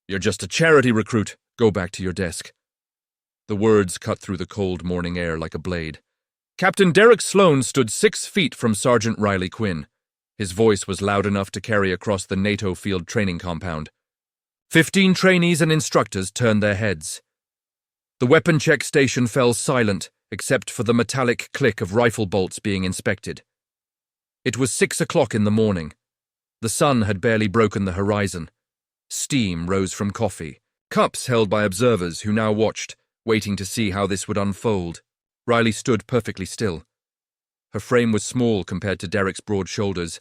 You're just a charity recruit. Go back to your desk. The words cut through the cold morning air like a blade. Captain Derek Sloan stood 6 feet from Sergeant Riley Quinn. His voice was loud enough to carry across the NATO field training compound. 15 trainees and instructors turned their heads. The weapon check station fell silent, except for the metallic click of rifle bolts being inspected. It was 6 o'clock in the morning. The sun had barely broken the horizon. Steam rose from coffee, cups held by observers who now watched, waiting to see how this would unfold. Riley stood perfectly still. Her frame was small compared to Derek's broad shoulders,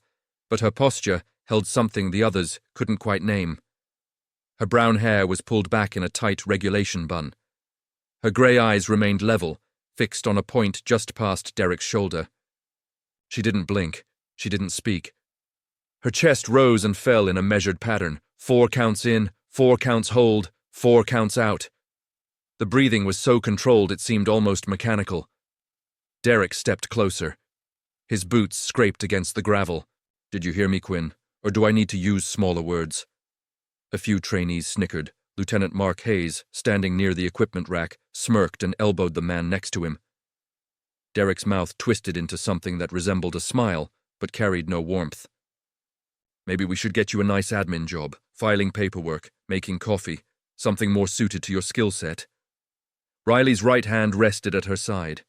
but her posture held something the others couldn't quite name. Her brown hair was pulled back in a tight regulation bun. Her grey eyes remained level, fixed on a point just past Derek's shoulder. She didn't blink. She didn't speak. Her chest rose and fell in a measured pattern. 4 counts in, 4 counts hold, 4 counts out. The breathing was so controlled it seemed almost mechanical. Derek stepped closer. His boots scraped against the gravel. Did you hear me, Quinn? Or do I need to use smaller words? A few trainees snickered. Lieutenant Mark Hayes, standing near the equipment rack, smirked and elbowed the man next to him. Derek's mouth twisted into something that resembled a smile, but carried no warmth. Maybe we should get you a nice admin job, filing paperwork, making coffee, something more suited to your skill set. Riley's right hand rested at her side.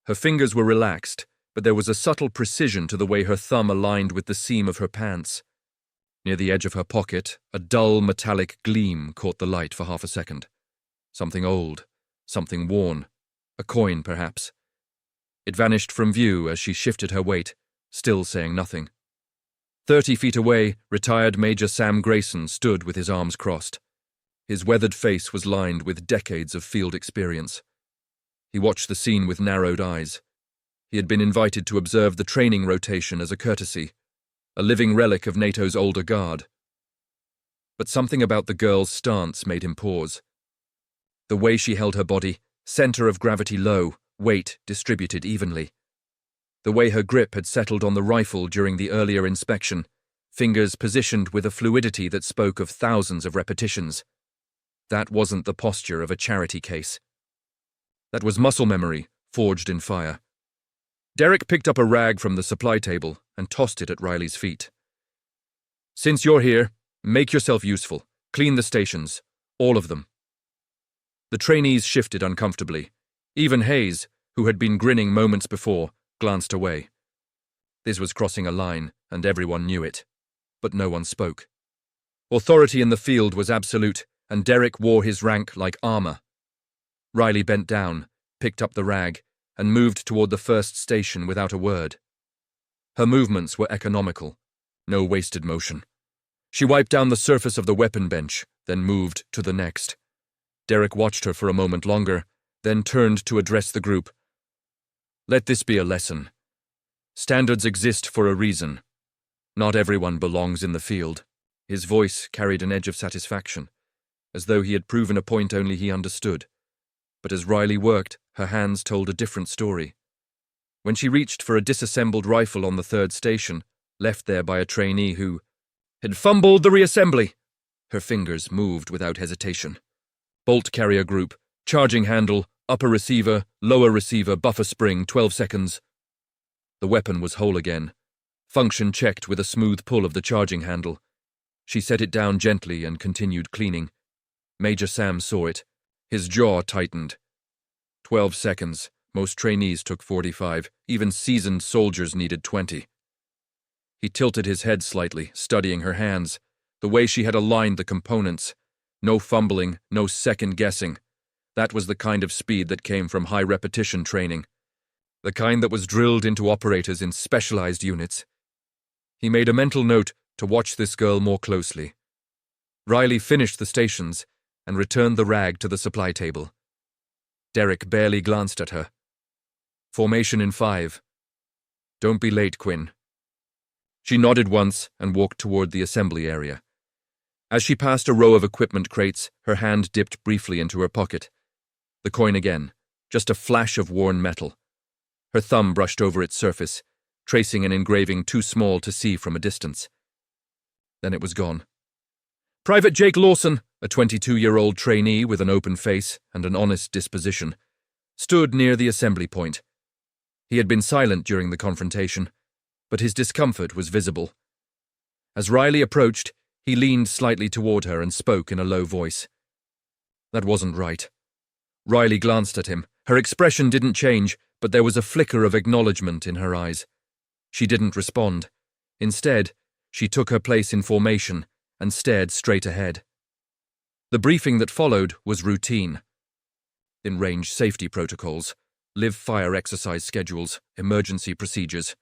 Her fingers were relaxed, but there was a subtle precision to the way her thumb aligned with the seam of her pants. Near the edge of her pocket, a dull metallic gleam caught the light for half a second. Something old, something worn, a coin perhaps. It vanished from view as she shifted her weight, still saying nothing. 30 feet away, retired Major Sam Grayson stood with his arms crossed. His weathered face was lined with decades of field experience. He watched the scene with narrowed eyes. He had been invited to observe the training rotation as a courtesy, a living relic of NATO's older guard. But something about the girl's stance made him pause. The way she held her body, center of gravity low, weight distributed evenly. The way her grip had settled on the rifle during the earlier inspection, fingers positioned with a fluidity that spoke of thousands of repetitions. That wasn't the posture of a charity case. That was muscle memory, forged in fire. Derek picked up a rag from the supply table and tossed it at Riley's feet. Since you're here, make yourself useful. Clean the stations. All of them. The trainees shifted uncomfortably. Even Hayes, who had been grinning moments before, glanced away. This was crossing a line, and everyone knew it. But no one spoke. Authority in the field was absolute, and Derek wore his rank like armor. Riley bent down, picked up the rag, and moved toward the first station without a word. Her movements were economical, no wasted motion. She wiped down the surface of the weapon bench, then moved to the next. Derek watched her for a moment longer, then turned to address the group. Let this be a lesson. Standards exist for a reason. Not everyone belongs in the field. His voice carried an edge of satisfaction, as though he had proven a point only he understood. But as Riley worked, her hands told a different story. When she reached for a disassembled rifle on the 3rd station, left there by a trainee who had fumbled the reassembly, her fingers moved without hesitation. Bolt carrier group, charging handle, upper receiver, lower receiver, buffer spring, 12 seconds. The weapon was whole again. Function checked with a smooth pull of the charging handle. She set it down gently and continued cleaning. Major Sam saw it. His jaw tightened. 12 seconds. Most trainees took 45. Even seasoned soldiers needed 20. He tilted his head slightly, studying her hands, the way she had aligned the components. No fumbling, no second-guessing. That was the kind of speed that came from high-repetition training. The kind that was drilled into operators in specialized units. He made a mental note to watch this girl more closely. Riley finished the stations and returned the rag to the supply table. Derek barely glanced at her. Formation in 5. Don't be late, Quinn. She nodded once and walked toward the assembly area. As she passed a row of equipment crates, her hand dipped briefly into her pocket. The coin again, just a flash of worn metal. Her thumb brushed over its surface, tracing an engraving too small to see from a distance. Then it was gone. Private Jake Lawson, a 22-year-old trainee with an open face and an honest disposition, stood near the assembly point. He had been silent during the confrontation, but his discomfort was visible. As Riley approached, he leaned slightly toward her and spoke in a low voice. That wasn't right. Riley glanced at him. Her expression didn't change, but there was a flicker of acknowledgement in her eyes. She didn't respond. Instead, she took her place in formation and stared straight ahead. The briefing that followed was routine. In-range safety protocols, live-fire exercise schedules, emergency procedures.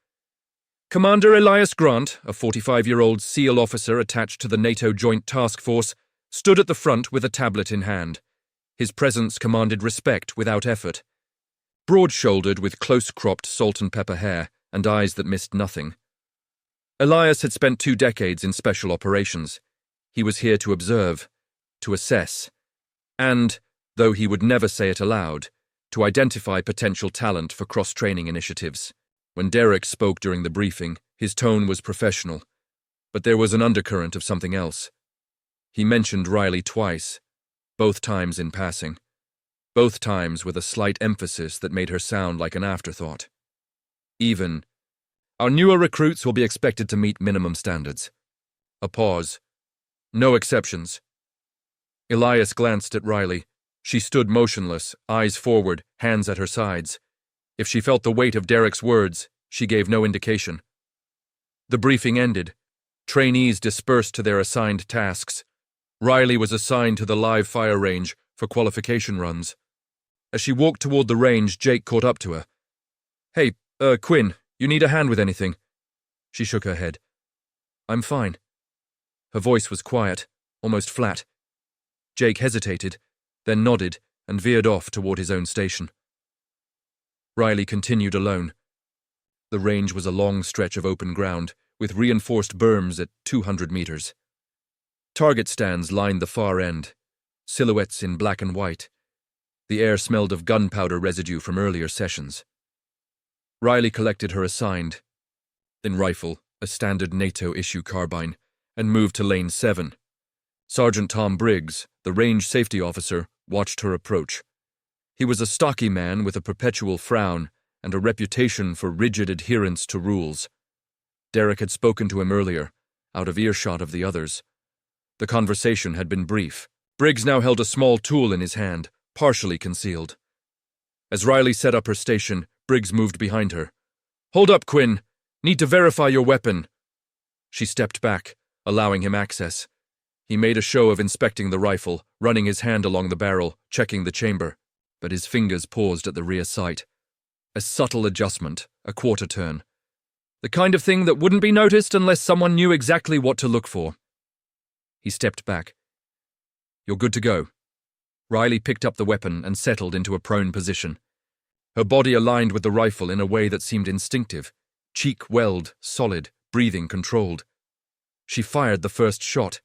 Commander Elias Grant, a 45-year-old SEAL officer attached to the NATO Joint Task Force, stood at the front with a tablet in hand. His presence commanded respect without effort. Broad-shouldered with close-cropped salt and pepper hair and eyes that missed nothing. Elias had spent 2 decades in special operations. He was here to observe, to assess, and, though he would never say it aloud, to identify potential talent for cross-training initiatives. When Derek spoke during the briefing, his tone was professional, but there was an undercurrent of something else. He mentioned Riley twice, both times in passing, both times with a slight emphasis that made her sound like an afterthought. Even, our newer recruits will be expected to meet minimum standards. A pause. No exceptions. Elias glanced at Riley. She stood motionless, eyes forward, hands at her sides. If she felt the weight of Derek's words, she gave no indication. The briefing ended. Trainees dispersed to their assigned tasks. Riley was assigned to the live fire range for qualification runs. As she walked toward the range, Jake caught up to her. Hey, Quinn, you need a hand with anything? She shook her head. I'm fine. Her voice was quiet, almost flat. Jake hesitated, then nodded and veered off toward his own station. Riley continued alone. The range was a long stretch of open ground, with reinforced berms at 200 meters. Target stands lined the far end, silhouettes in black and white. The air smelled of gunpowder residue from earlier sessions. Riley collected her assigned, then rifle, a standard NATO-issue carbine, and moved to Lane 7. Sergeant Tom Briggs, the range safety officer, watched her approach. He was a stocky man with a perpetual frown and a reputation for rigid adherence to rules. Derek had spoken to him earlier, out of earshot of the others. The conversation had been brief. Briggs now held a small tool in his hand, partially concealed. As Riley set up her station, Briggs moved behind her. Hold up, Quinn. Need to verify your weapon. She stepped back, allowing him access. He made a show of inspecting the rifle, running his hand along the barrel, checking the chamber, but his fingers paused at the rear sight. A subtle adjustment, a quarter turn. The kind of thing that wouldn't be noticed unless someone knew exactly what to look for. He stepped back. You're good to go. Riley picked up the weapon and settled into a prone position. Her body aligned with the rifle in a way that seemed instinctive, cheek-welled, solid, breathing controlled. She fired the first shot.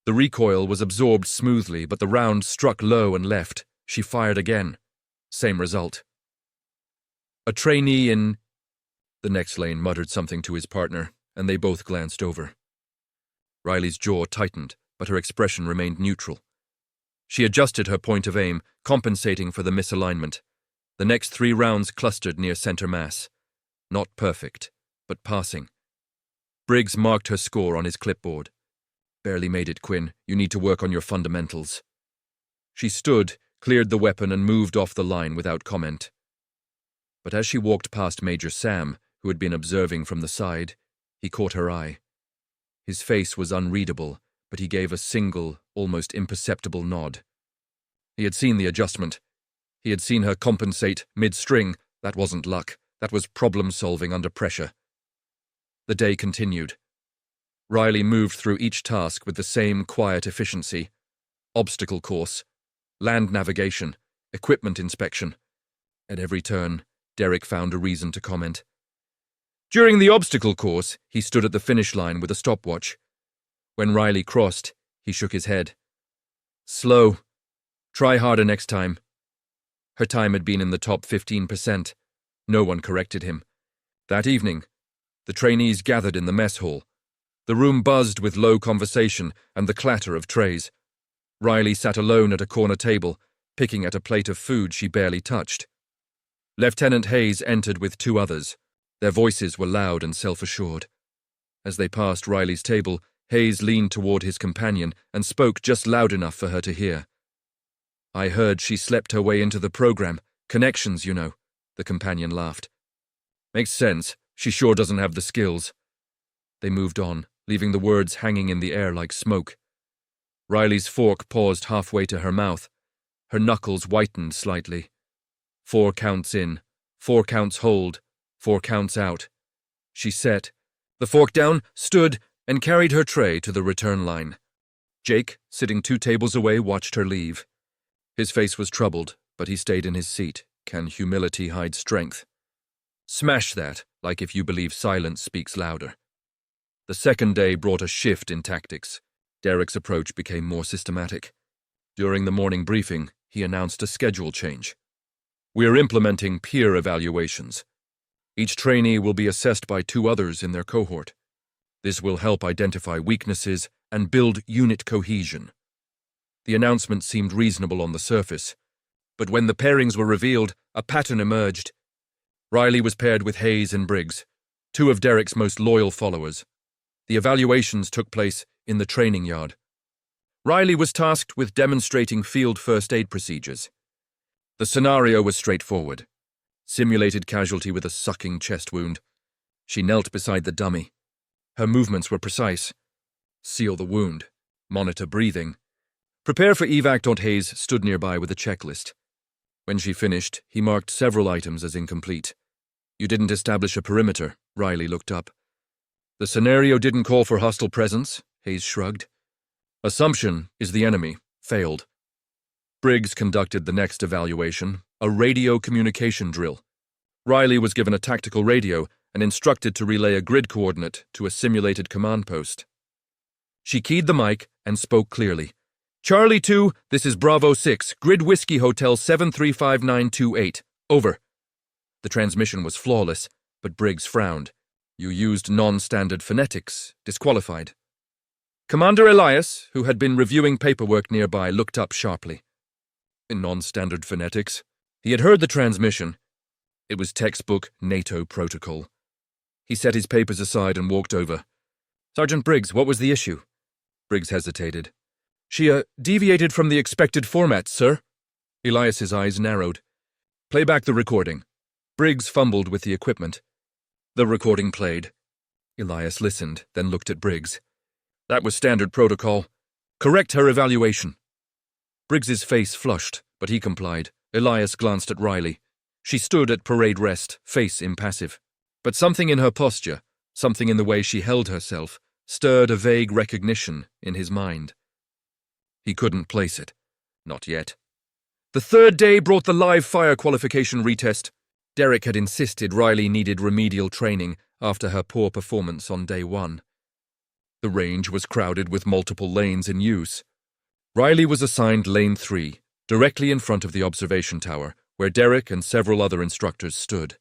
The recoil was absorbed smoothly, but the round struck low and left. She fired again. Same result. A trainee in... The next lane muttered something to his partner, and they both glanced over. Riley's jaw tightened, but her expression remained neutral. She adjusted her point of aim, compensating for the misalignment. The next 3 rounds clustered near center mass. Not perfect, but passing. Briggs marked her score on his clipboard. Barely made it, Quinn. You need to work on your fundamentals. She stood, cleared the weapon, and moved off the line without comment. But as she walked past Major Sam, who had been observing from the side, he caught her eye. His face was unreadable, but he gave a single, almost imperceptible nod. He had seen the adjustment. He had seen her compensate mid-string. That wasn't luck. That was problem-solving under pressure. The day continued. Riley moved through each task with the same quiet efficiency. Obstacle course, land navigation, equipment inspection. At every turn, Derek found a reason to comment. During the obstacle course, he stood at the finish line with a stopwatch. When Riley crossed, he shook his head. Slow. Try harder next time. Her time had been in the top 15%. No one corrected him. That evening, the trainees gathered in the mess hall. The room buzzed with low conversation and the clatter of trays. Riley sat alone at a corner table, picking at a plate of food she barely touched. Lieutenant Hayes entered with two others. Their voices were loud and self-assured. As they passed Riley's table, Hayes leaned toward his companion and spoke just loud enough for her to hear. "I heard she slept her way into the program. Connections, you know," the companion laughed. "Makes sense. She sure doesn't have the skills." They moved on, leaving the words hanging in the air like smoke. Riley's fork paused halfway to her mouth. Her knuckles whitened slightly. 4 counts in, 4 counts hold, 4 counts out. She set the fork down, stood, and carried her tray to the return line. Jake, sitting 2 tables away, watched her leave. His face was troubled, but he stayed in his seat. Can humility hide strength? Smash that, like if you believe silence speaks louder. The second day brought a shift in tactics. Derek's approach became more systematic. During the morning briefing, he announced a schedule change. "We're implementing peer evaluations. Each trainee will be assessed by 2 others in their cohort. This will help identify weaknesses and build unit cohesion." The announcement seemed reasonable on the surface, but when the pairings were revealed, a pattern emerged. Riley was paired with Hayes and Briggs, 2 of Derek's most loyal followers. The evaluations took place in the training yard. Riley was tasked with demonstrating field first aid procedures. The scenario was straightforward. Simulated casualty with a sucking chest wound. She knelt beside the dummy. Her movements were precise. Seal the wound. Monitor breathing. Prepare for evac. Hayes stood nearby with a checklist. When she finished, he marked several items as incomplete. "You didn't establish a perimeter," Riley looked up. "The scenario didn't call for hostile presence," Hayes shrugged. "Assumption is the enemy. Failed." Briggs conducted the next evaluation, a radio communication drill. Riley was given a tactical radio and instructed to relay a grid coordinate to a simulated command post. She keyed the mic and spoke clearly. "Charlie 2, this is Bravo 6, Grid Whiskey Hotel 735928. Over." The transmission was flawless, but Briggs frowned. "You used non-standard phonetics. Disqualified." Commander Elias, who had been reviewing paperwork nearby, looked up sharply. "In non-standard phonetics?" He had heard the transmission. It was textbook NATO protocol. He set his papers aside and walked over. "Sergeant Briggs, what was the issue?" Briggs hesitated. She deviated from the expected format, sir." Elias's eyes narrowed. "Play back the recording." Briggs fumbled with the equipment. The recording played. Elias listened, then looked at Briggs. "That was standard protocol. Correct her evaluation." Briggs's face flushed, but he complied. Elias glanced at Riley. She stood at parade rest, face impassive. But something in her posture, something in the way she held herself, stirred a vague recognition in his mind. He couldn't place it. Not yet. The third day brought the live fire qualification retest. Derek had insisted Riley needed remedial training after her poor performance on day 1. The range was crowded with multiple lanes in use. Riley was assigned lane 3, directly in front of the observation tower, where Derek and several other instructors stood.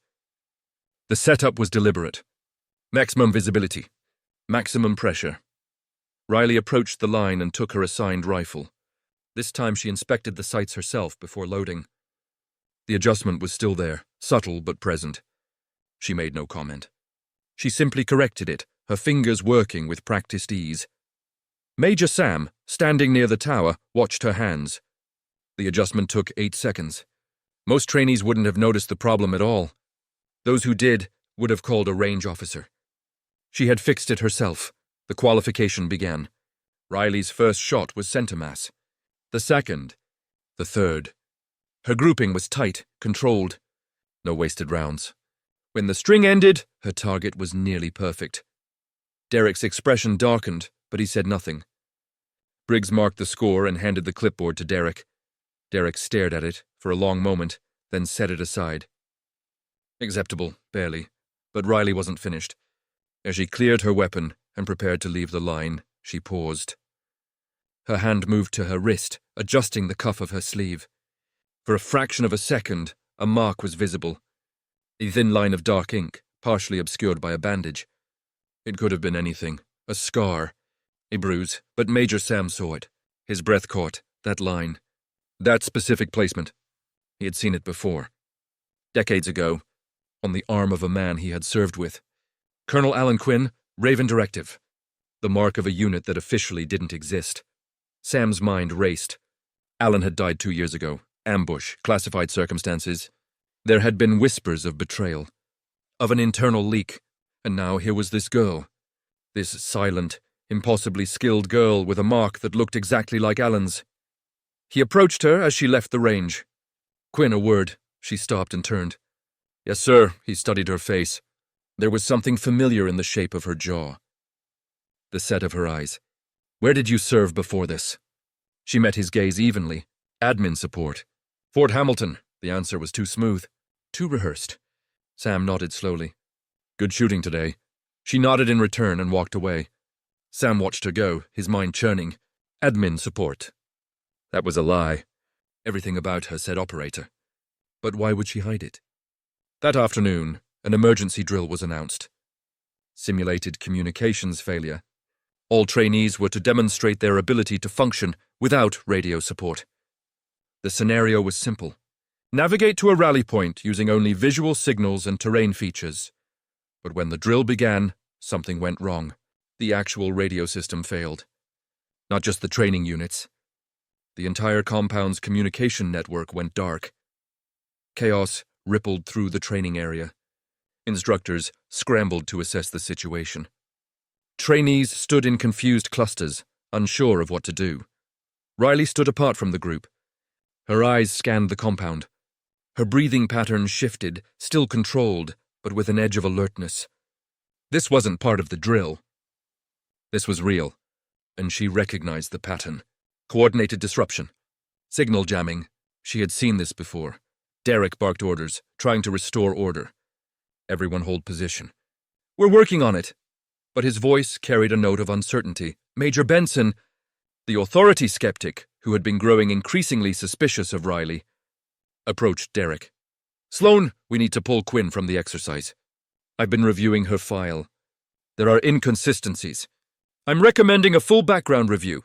The setup was deliberate. Maximum visibility. Maximum pressure. Riley approached the line and took her assigned rifle. This time she inspected the sights herself before loading. The adjustment was still there, subtle but present. She made no comment. She simply corrected it, her fingers working with practiced ease. Major Sam, standing near the tower, watched her hands. The adjustment took 8 seconds. Most trainees wouldn't have noticed the problem at all. Those who did would have called a range officer. She had fixed it herself. The qualification began. Riley's first shot was center mass. The second. The third. Her grouping was tight, controlled. No wasted rounds. When the string ended, her target was nearly perfect. Derek's expression darkened, but he said nothing. Briggs marked the score and handed the clipboard to Derek. Derek stared at it for a long moment, then set it aside. Acceptable, barely, but Riley wasn't finished. As she cleared her weapon and prepared to leave the line, she paused. Her hand moved to her wrist, adjusting the cuff of her sleeve. For a fraction of a second, a mark was visible. A thin line of dark ink, partially obscured by a bandage. It could have been anything. A scar. A bruise, but Major Sam saw it. His breath caught, That line. That specific placement. He had seen it before. Decades ago, on the arm of a man he had served with. Colonel Alan Quinn, Raven Directive. The mark of a unit that officially didn't exist. Sam's mind raced. Alan had died 2 years ago. Ambush, classified circumstances. There had been whispers of betrayal, of an internal leak, and now here was this girl. This silent, impossibly skilled girl with a mark that looked exactly like Alan's. He approached her as she left the range. Quinn, a word. She stopped and turned. Yes, sir. He studied her face. There was something familiar in the shape of her jaw. The set of her eyes. Where did you serve before this? She met his gaze evenly. Admin support. Fort Hamilton. The answer was too smooth. Too rehearsed. Sam nodded slowly. Good shooting today. She nodded in return and walked away. Sam watched her go, his mind churning. Admin support. That was a lie. Everything about her said operator. But why would she hide it? That afternoon, an emergency drill was announced. Simulated communications failure. All trainees were to demonstrate their ability to function without radio support. The scenario was simple. Navigate to a rally point using only visual signals and terrain features. But when the drill began, something went wrong. The actual radio system failed. Not just the training units. The entire compound's communication network went dark. Chaos rippled through the training area. Instructors scrambled to assess the situation. Trainees stood in confused clusters, unsure of what to do. Riley stood apart from the group. Her eyes scanned the compound. Her breathing pattern shifted, still controlled, but with an edge of alertness. This wasn't part of the drill. This was real, and she recognized the pattern. Coordinated disruption. Signal jamming. She had seen this before. Derek barked orders, trying to restore order. Everyone hold position. We're working on it. But his voice carried a note of uncertainty. Major Benson, the authority skeptic, who had been growing increasingly suspicious of Riley, approached Derek. Sloan, we need to pull Quinn from the exercise. I've been reviewing her file. There are inconsistencies. I'm recommending a full background review.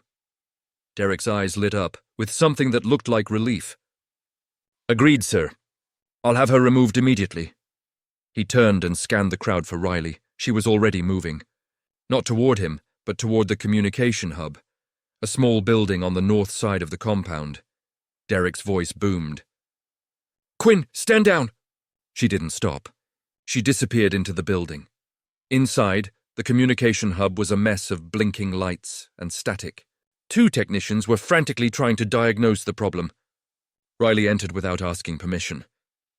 Derek's eyes lit up with something that looked like relief. Agreed, sir. I'll have her removed immediately. He turned and scanned the crowd for Riley. She was already moving. Not toward him, but toward the communication hub, a small building on the north side of the compound. Derek's voice boomed. Quinn, stand down! She didn't stop. She disappeared into the building. Inside, the communication hub was a mess of blinking lights and static. 2 technicians were frantically trying to diagnose the problem. Riley entered without asking permission.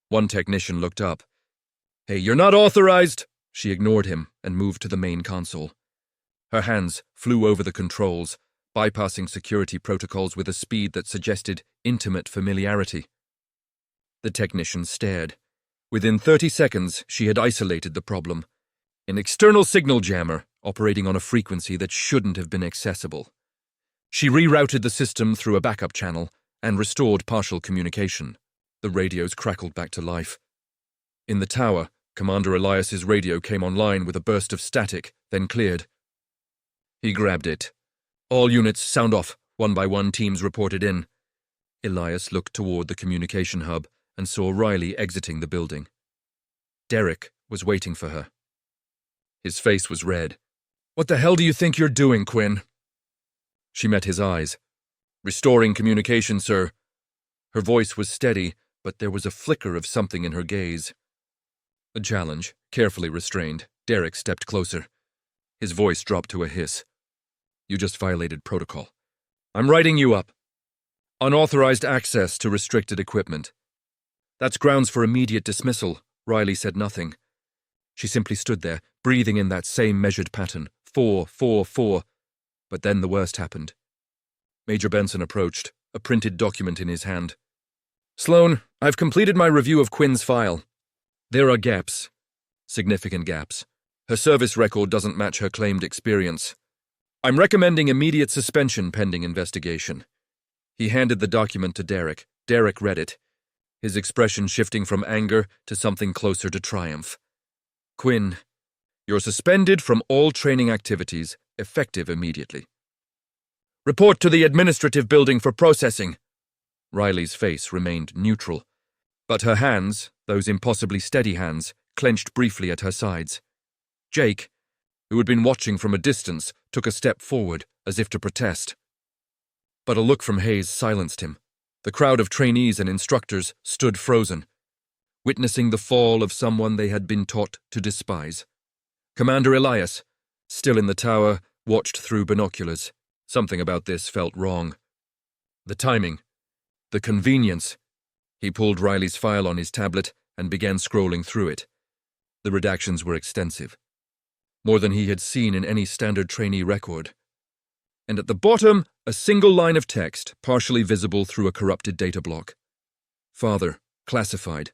One technician looked up. Hey, you're not authorized! She ignored him and moved to the main console. Her hands flew over the controls, bypassing security protocols with a speed that suggested intimate familiarity. The technician stared. Within 30 seconds, she had isolated the problem. An external signal jammer operating on a frequency that shouldn't have been accessible. She rerouted the system through a backup channel and restored partial communication. The radios crackled back to life. In the tower, Commander Elias's radio came online with a burst of static, then cleared. He grabbed it. All units sound off. 1 by 1 teams reported in. Elias looked toward the communication hub and saw Riley exiting the building. Derek was waiting for her. His face was red. What the hell do you think you're doing, Quinn? She met his eyes. Restoring communication, sir. Her voice was steady, but there was a flicker of something in her gaze. A challenge, carefully restrained. Derek stepped closer. His voice dropped to a hiss. You just violated protocol. I'm writing you up. Unauthorized access to restricted equipment. That's grounds for immediate dismissal. Riley said nothing. She simply stood there, breathing in that same measured pattern. 4, 4, 4. But then the worst happened. Major Benson approached, a printed document in his hand. Sloan, I've completed my review of Quinn's file. There are gaps. Significant gaps. Her service record doesn't match her claimed experience. I'm recommending immediate suspension pending investigation. He handed the document to Derek. Derek read it, his expression shifting from anger to something closer to triumph. Quinn, you're suspended from all training activities, effective immediately. Report to the administrative building for processing. Riley's face remained neutral, but her hands, those impossibly steady hands, clenched briefly at her sides. Jake, who had been watching from a distance, took a step forward, as if to protest. But a look from Hayes silenced him. The crowd of trainees and instructors stood frozen, witnessing the fall of someone they had been taught to despise. Commander Elias, still in the tower, watched through binoculars. Something about this felt wrong. The timing. The convenience. He pulled Riley's file on his tablet and began scrolling through it. The redactions were extensive, more than he had seen in any standard trainee record. And at the bottom, a single line of text, partially visible through a corrupted data block. Father, classified.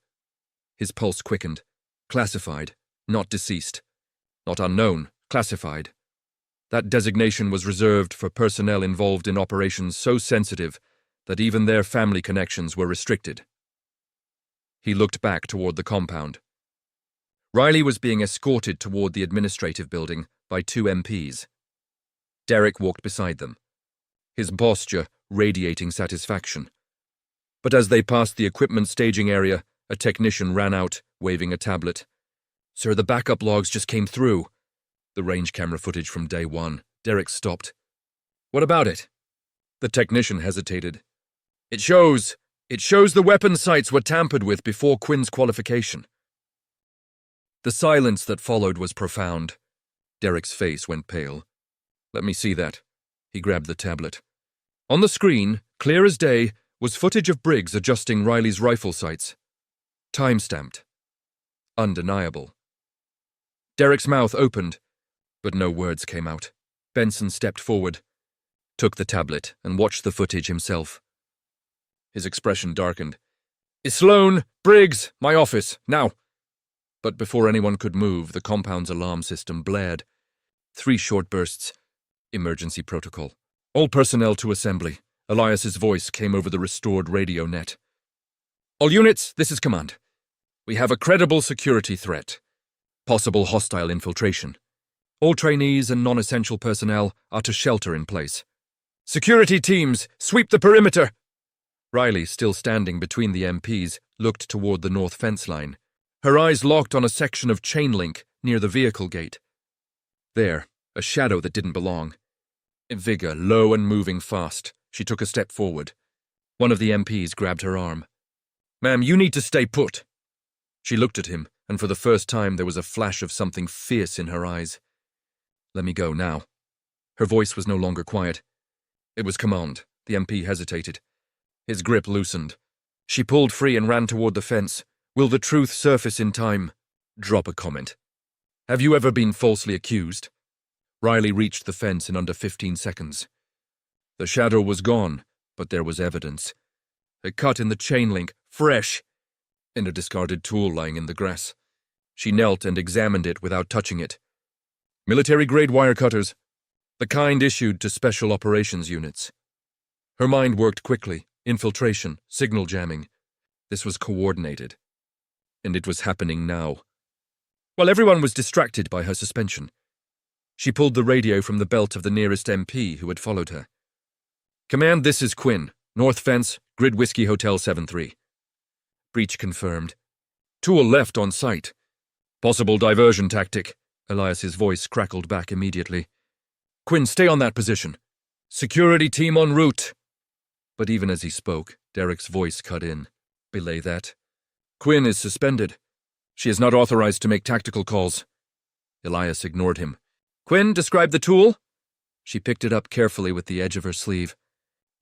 His pulse quickened. Classified, not deceased. Not unknown, classified. That designation was reserved for personnel involved in operations so sensitive that even their family connections were restricted. He looked back toward the compound. Riley was being escorted toward the administrative building by 2 MPs. Derek walked beside them, his posture radiating satisfaction. But as they passed the equipment staging area, a technician ran out, waving a tablet. "Sir, the backup logs just came through." The range camera footage from day 1. Derek stopped. "What about it?" The technician hesitated. It shows the weapon sights were tampered with before Quinn's qualification." The silence that followed was profound. Derek's face went pale. "Let me see that." He grabbed the tablet. On the screen, clear as day, was footage of Briggs adjusting Riley's rifle sights. Time-stamped. Undeniable. Derek's mouth opened, but no words came out. Benson stepped forward, took the tablet, and watched the footage himself. His expression darkened. "Sloan, Briggs, my office, now." But before anyone could move, the compound's alarm system blared. 3 short bursts. Emergency protocol. "All personnel to assembly." Elias's voice came over the restored radio net. "All units, this is command. We have a credible security threat. Possible hostile infiltration. All trainees and non-essential personnel are to shelter in place. Security teams, sweep the perimeter!" Riley, still standing between the MPs, looked toward the north fence line. Her eyes locked on a section of chain link near the vehicle gate. There, a shadow that didn't belong. Vigor, low and moving fast, she took a step forward. One of the MPs grabbed her arm. "Ma'am, you need to stay put." She looked at him, and for the first time there was a flash of something fierce in her eyes. "Let me go now." Her voice was no longer quiet. It was command. The MP hesitated. His grip loosened. She pulled free and ran toward the fence. "Will the truth surface in time?" "Drop a comment. Have you ever been falsely accused?" Riley reached the fence in under 15 seconds. The shadow was gone, but there was evidence. A cut in the chain link, fresh, and a discarded tool lying in the grass. She knelt and examined it without touching it. Military-grade wire cutters, the kind issued to special operations units. Her mind worked quickly. Infiltration, signal jamming. This was coordinated. And it was happening now. While everyone was distracted by her suspension, she pulled the radio from the belt of the nearest MP who had followed her. "Command, this is Quinn. North Fence, Grid Whiskey Hotel 7-3. Breach confirmed. Tool left on site. Possible diversion tactic." Elias's voice crackled back immediately. "Quinn, stay on that position. Security team en route." But even as he spoke, Derek's voice cut in. "Belay that. Quinn is suspended. She is not authorized to make tactical calls." Elias ignored him. "Quinn, describe the tool." She picked it up carefully with the edge of her sleeve.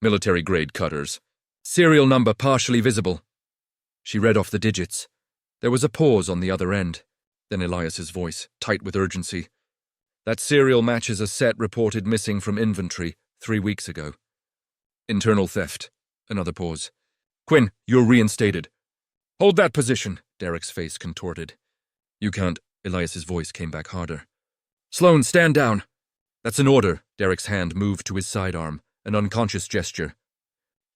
"Military-grade cutters. Serial number partially visible." She read off the digits. There was a pause on the other end. Then Elias's voice, tight with urgency. "That serial matches a set reported missing from inventory 3 weeks ago. Internal theft." Another pause. "Quinn, you're reinstated." "Hold that position." Derek's face contorted. "You can't." Elias's voice came back harder. "Sloan, stand down." "That's an order." Derek's hand moved to his sidearm, an unconscious gesture.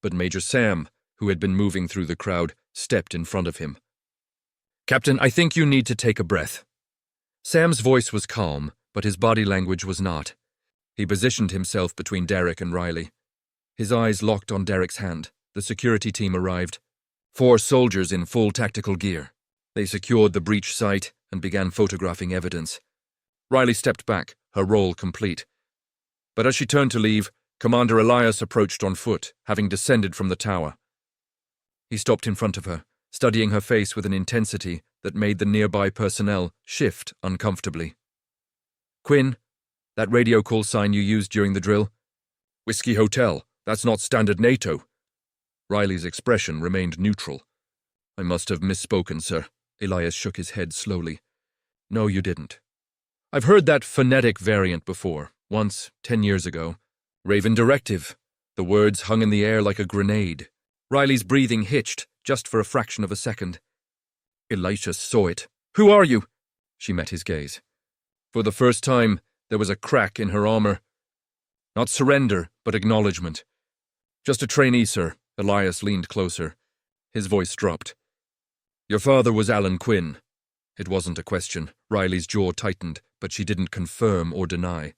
But Major Sam, who had been moving through the crowd, stepped in front of him. "Captain, I think you need to take a breath." Sam's voice was calm, but his body language was not. He positioned himself between Derek and Riley. His eyes locked on Derek's hand. The security team arrived. 4 soldiers in full tactical gear. They secured the breach site and began photographing evidence. Riley stepped back, her role complete. But as she turned to leave, Commander Elias approached on foot, having descended from the tower. He stopped in front of her, studying her face with an intensity that made the nearby personnel shift uncomfortably. "Quinn, that radio call sign you used during the drill?" "Whiskey Hotel. That's not standard NATO." Riley's expression remained neutral. "I must have misspoken, sir." Elias shook his head slowly. "No, you didn't. I've heard that phonetic variant before, once, 10 years ago. Raven Directive." The words hung in the air like a grenade. Riley's breathing hitched, just for a fraction of a second. Elisha saw it. "Who are you?" She met his gaze. For the first time, there was a crack in her armor. Not surrender, but acknowledgement. "Just a trainee, sir." Elias leaned closer. His voice dropped. "Your father was Alan Quinn." It wasn't a question. Riley's jaw tightened, but she didn't confirm or deny.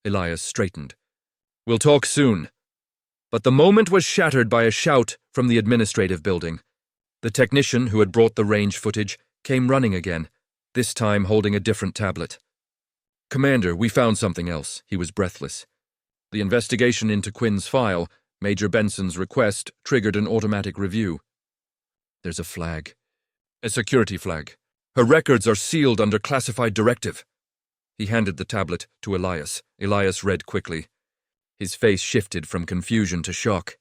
Elias straightened. "We'll talk soon." But the moment was shattered by a shout from the administrative building. The technician who had brought the range footage came running again, this time holding a different tablet. "Commander, we found something else." He was breathless. The investigation into Quinn's file, Major Benson's request, triggered an automatic review. "There's a flag. A security flag. Her records are sealed under classified directive." He handed the tablet to Elias. Elias read quickly. His face shifted from confusion to shock.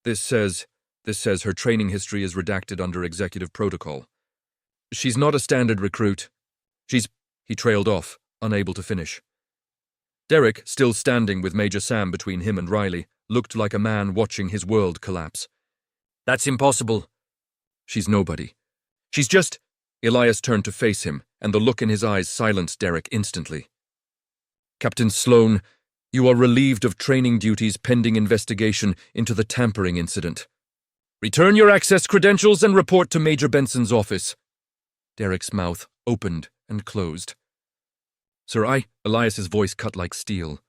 This says her training history is redacted under executive protocol. She's not a standard recruit. He trailed off, unable to finish. Derek, still standing with Major Sam between him and Riley, looked like a man watching his world collapse. "That's impossible." "She's nobody. She's just—" Elias turned to face him, and the look in his eyes silenced Derek instantly. "Captain Sloan, you are relieved of training duties pending investigation into the tampering incident. Return your access credentials and report to Major Benson's office." Derek's mouth opened and closed. "Sir, Elias's voice cut like steel.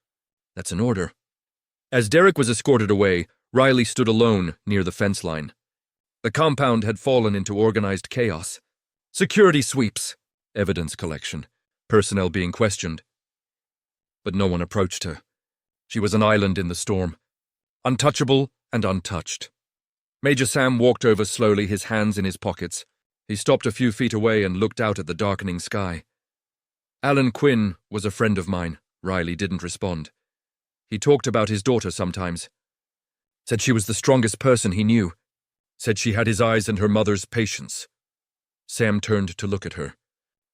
"That's an order." As Derek was escorted away, Riley stood alone near the fence line. The compound had fallen into organized chaos. Security sweeps, evidence collection, personnel being questioned. But no one approached her. She was an island in the storm, untouchable and untouched. Major Sam walked over slowly, his hands in his pockets. He stopped a few feet away and looked out at the darkening sky. "Alan Quinn was a friend of mine." Riley didn't respond. "He talked about his daughter sometimes. Said she was the strongest person he knew. Said she had his eyes and her mother's patience." Sam turned to look at her.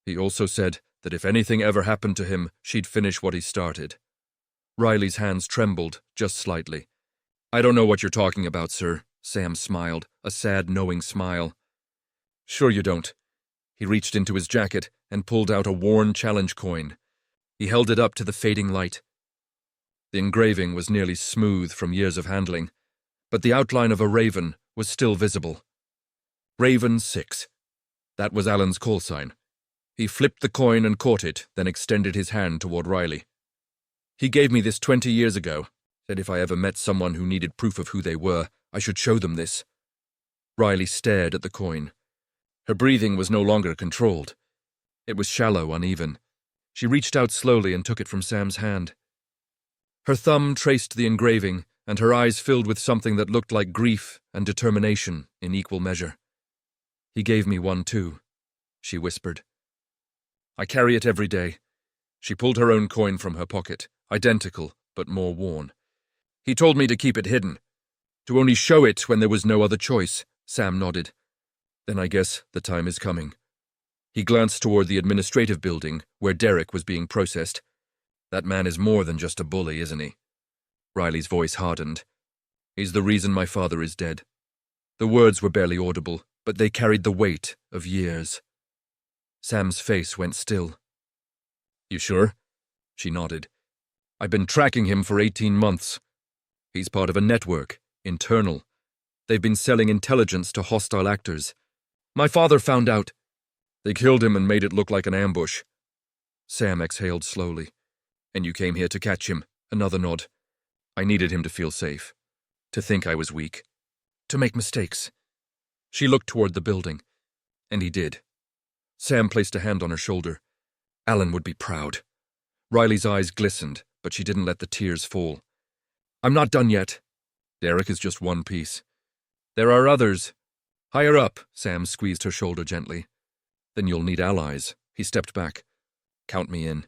He also said that if anything ever happened to him, she'd finish what he started. Riley's hands trembled, just slightly. "I don't know what you're talking about, sir." Sam smiled, a sad, knowing smile. "Sure you don't." He reached into his jacket and pulled out a worn challenge coin. He held it up to the fading light. The engraving was nearly smooth from years of handling, but the outline of a raven was still visible. Raven 6. That was Alan's call sign. He flipped the coin and caught it, then extended his hand toward Riley. "He gave me this 20 years ago. Said if I ever met someone who needed proof of who they were, I should show them this." Riley stared at the coin. Her breathing was no longer controlled. It was shallow, uneven. She reached out slowly and took it from Sam's hand. Her thumb traced the engraving, and her eyes filled with something that looked like grief and determination in equal measure. "He gave me one too," she whispered. "I carry it every day." She pulled her own coin from her pocket, identical but more worn. "He told me to keep it hidden, to only show it when there was no other choice." Sam nodded. "Then I guess the time is coming." He glanced toward the administrative building, where Derek was being processed. "That man is more than just a bully, isn't he?" Riley's voice hardened. "He's the reason my father is dead." The words were barely audible, but they carried the weight of years. Sam's face went still. "You sure?" She nodded. "I've been tracking him for 18 months. He's part of a network, internal. They've been selling intelligence to hostile actors. My father found out. They killed him and made it look like an ambush." Sam exhaled slowly. "And you came here to catch him?" Another nod. I needed him to feel safe, to think I was weak, to make mistakes. She looked toward the building, and he did. Sam placed a hand on her shoulder. Alan would be proud. Riley's eyes glistened, but she didn't let the tears fall. I'm not done yet. Derek is just one piece. There are others. Higher up, Sam squeezed her shoulder gently. Then you'll need allies. He stepped back. Count me in.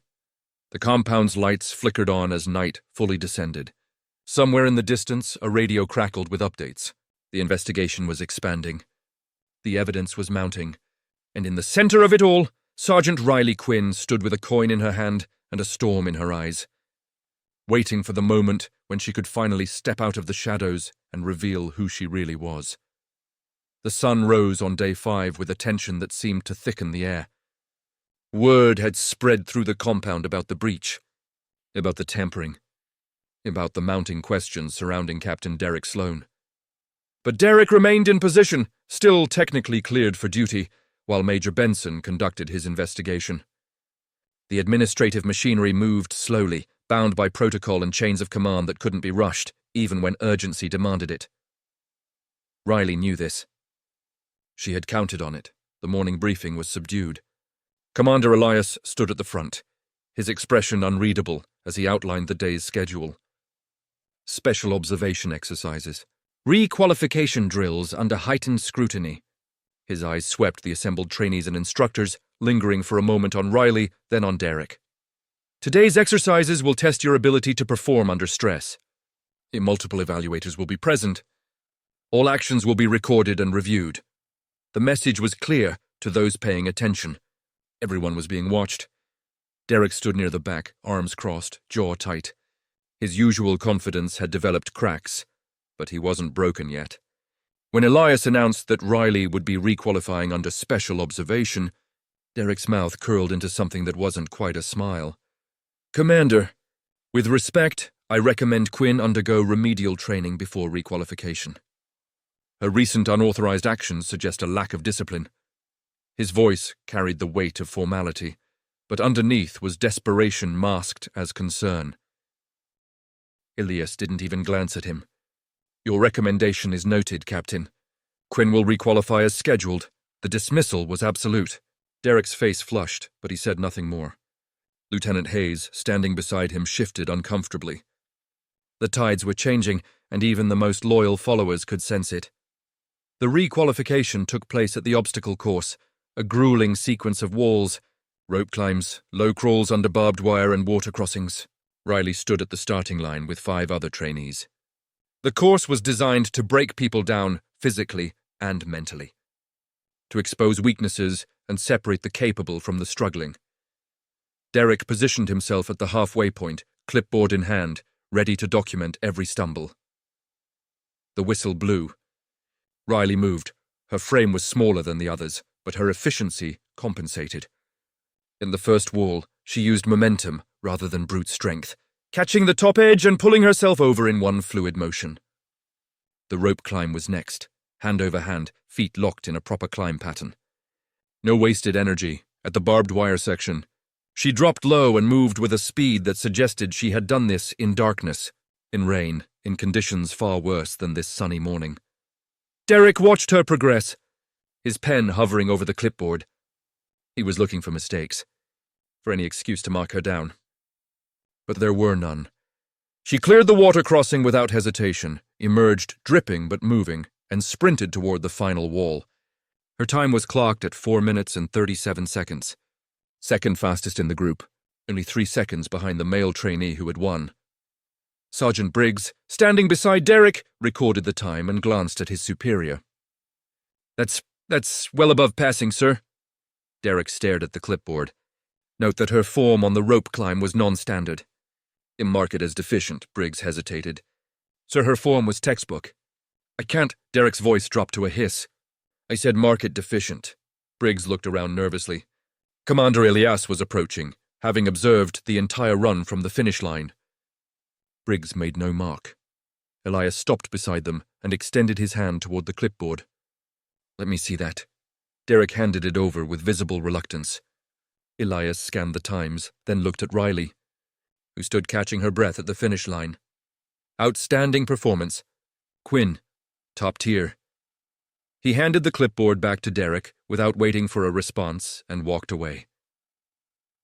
The compound's lights flickered on as night fully descended. Somewhere in the distance, a radio crackled with updates. The investigation was expanding. The evidence was mounting. And in the center of it all, Sergeant Riley Quinn stood with a coin in her hand and a storm in her eyes, waiting for the moment when she could finally step out of the shadows and reveal who she really was. The sun rose on day 5 with a tension that seemed to thicken the air. Word had spread through the compound about the breach, about the tampering, about the mounting questions surrounding Captain Derek Sloan. But Derek remained in position, still technically cleared for duty, while Major Benson conducted his investigation. The administrative machinery moved slowly, bound by protocol and chains of command that couldn't be rushed, even when urgency demanded it. Riley knew this. She had counted on it. The morning briefing was subdued. Commander Elias stood at the front, his expression unreadable as he outlined the day's schedule. Special observation exercises. Re-qualification drills under heightened scrutiny. His eyes swept the assembled trainees and instructors, lingering for a moment on Riley, then on Derek. Today's exercises will test your ability to perform under stress. Multiple evaluators will be present. All actions will be recorded and reviewed. The message was clear to those paying attention. Everyone was being watched. Derek stood near the back, arms crossed, jaw tight. His usual confidence had developed cracks, but he wasn't broken yet. When Elias announced that Riley would be requalifying under special observation, Derek's mouth curled into something that wasn't quite a smile. Commander, with respect, I recommend Quinn undergo remedial training before requalification. Her recent unauthorized actions suggest a lack of discipline. His voice carried the weight of formality, but underneath was desperation masked as concern. Elias didn't even glance at him. Your recommendation is noted, Captain. Quinn will requalify as scheduled. The dismissal was absolute. Derek's face flushed, but he said nothing more. Lieutenant Hayes, standing beside him, shifted uncomfortably. The tides were changing, and even the most loyal followers could sense it. The requalification took place at the obstacle course, a grueling sequence of walls, rope climbs, low crawls under barbed wire and water crossings. Riley stood at the starting line with 5 other trainees. The course was designed to break people down physically and mentally, to expose weaknesses and separate the capable from the struggling. Derek positioned himself at the halfway point, clipboard in hand, ready to document every stumble. The whistle blew. Riley moved. Her frame was smaller than the others, but her efficiency compensated. In the first wall, she used momentum rather than brute strength, catching the top edge and pulling herself over in one fluid motion. The rope climb was next, hand over hand, feet locked in a proper climb pattern. No wasted energy. At the barbed wire section, she dropped low and moved with a speed that suggested she had done this in darkness, in rain, in conditions far worse than this sunny morning. Derek watched her progress, his pen hovering over the clipboard. He was looking for mistakes, for any excuse to mark her down. But there were none. She cleared the water crossing without hesitation, emerged dripping but moving, and sprinted toward the final wall. Her time was clocked at 4 minutes and 37 seconds. Second fastest in the group, only 3 seconds behind the male trainee who had won. Sergeant Briggs, standing beside Derek, recorded the time and glanced at his superior. That's well above passing, sir. Derek stared at the clipboard. Note that her form on the rope climb was non-standard. Mark it as deficient, Briggs hesitated. Sir, her form was textbook. I can't. Derek's voice dropped to a hiss. I said mark it deficient. Briggs looked around nervously. Commander Elias was approaching, having observed the entire run from the finish line. Briggs made no mark. Elias stopped beside them and extended his hand toward the clipboard. Let me see that. Derek handed it over with visible reluctance. Elias scanned the times, then looked at Riley. who stood catching her breath at the finish line. Outstanding performance. Quinn, top tier. He handed the clipboard back to Derek without waiting for a response and walked away.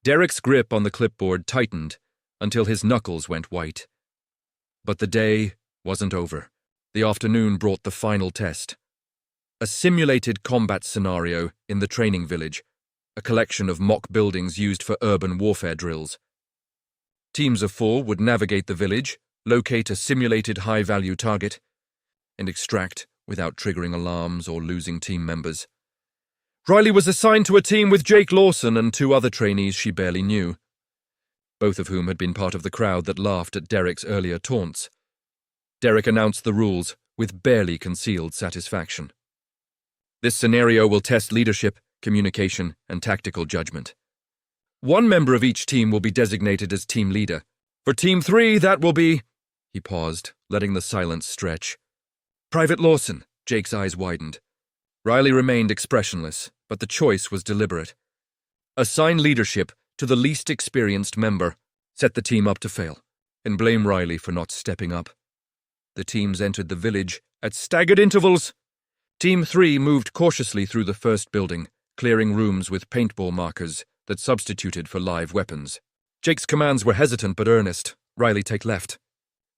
Derek's grip on the clipboard tightened until his knuckles went white. But the day wasn't over. The afternoon brought the final test. A simulated combat scenario in the training village, a collection of mock buildings used for urban warfare drills. Teams of 4 would navigate the village, locate a simulated high-value target, and extract without triggering alarms or losing team members. Riley was assigned to a team with Jake Lawson and 2 other trainees she barely knew, both of whom had been part of the crowd that laughed at Derek's earlier taunts. Derek announced the rules with barely concealed satisfaction. This scenario will test leadership, communication, and tactical judgment. 1 member of each team will be designated as team leader. For Team 3, that will be... He paused, letting the silence stretch. Private Lawson. Jake's eyes widened. Riley remained expressionless, but the choice was deliberate. Assign leadership to the least experienced member, set the team up to fail, and blame Riley for not stepping up. The teams entered the village at staggered intervals. Team 3 moved cautiously through the first building, clearing rooms with paintball markers that substituted for live weapons. Jake's commands were hesitant but earnest. Riley, take left.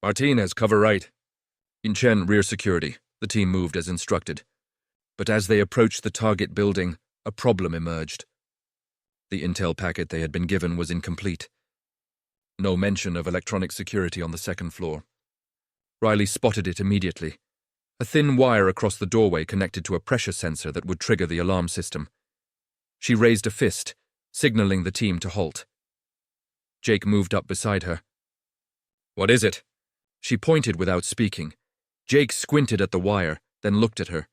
Martinez, cover right. In Chen, rear security. The team moved as instructed. But as they approached the target building, a problem emerged. The intel packet they had been given was incomplete. No mention of electronic security on the second floor. Riley spotted it immediately. A thin wire across the doorway connected to a pressure sensor that would trigger the alarm system. She raised a fist, signaling the team to halt. Jake moved up beside her. What is it? She pointed without speaking. Jake squinted at the wire, then looked at her.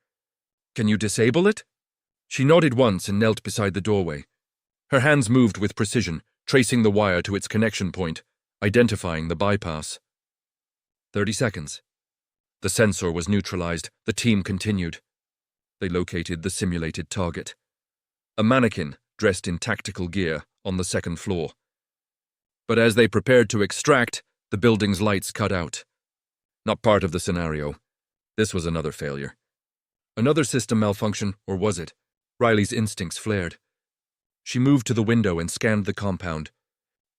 Can you disable it? She nodded once and knelt beside the doorway. Her hands moved with precision, tracing the wire to its connection point, identifying the bypass. 30 seconds. The sensor was neutralized. The team continued. They located the simulated target. A mannequin, dressed in tactical gear, on the second floor. But as they prepared to extract, the building's lights cut out. Not part of the scenario. This was another failure. Another system malfunction, or was it? Riley's instincts flared. She moved to the window and scanned the compound.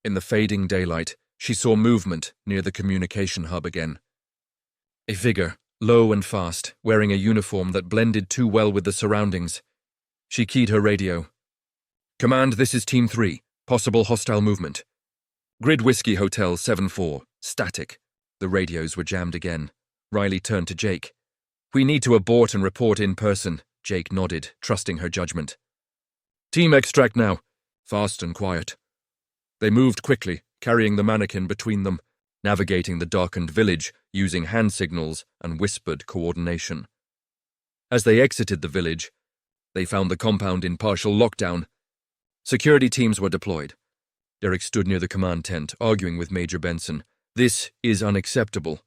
In the fading daylight, she saw movement near the communication hub again. A figure, low and fast, wearing a uniform that blended too well with the surroundings. She keyed her radio. Command, this is Team 3. Possible hostile movement. Grid Whiskey Hotel 7-4. Static. The radios were jammed again. Riley turned to Jake. We need to abort and report in person. Jake nodded, trusting her judgment. Team extract now. Fast and quiet. They moved quickly, carrying the mannequin between them, navigating the darkened village using hand signals and whispered coordination. As they exited the village, they found the compound in partial lockdown. Security teams were deployed. Derek stood near the command tent, arguing with Major Benson. This is unacceptable.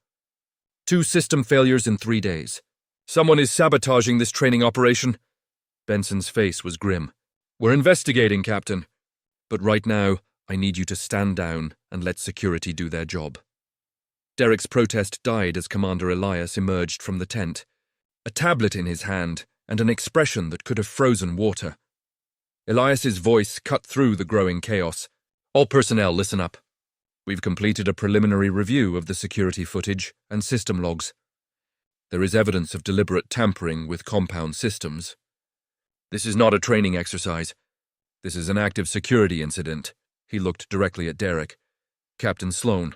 2 system failures in 3 days. Someone is sabotaging this training operation. Benson's face was grim. We're investigating, Captain. But right now, I need you to stand down and let security do their job. Derek's protest died as Commander Elias emerged from the tent, a tablet in his hand and an expression that could have frozen water. Elias's voice cut through the growing chaos. All personnel, listen up. We've completed a preliminary review of the security footage and system logs. There is evidence of deliberate tampering with compound systems. This is not a training exercise. This is an active security incident. He looked directly at Derek. Captain Sloan.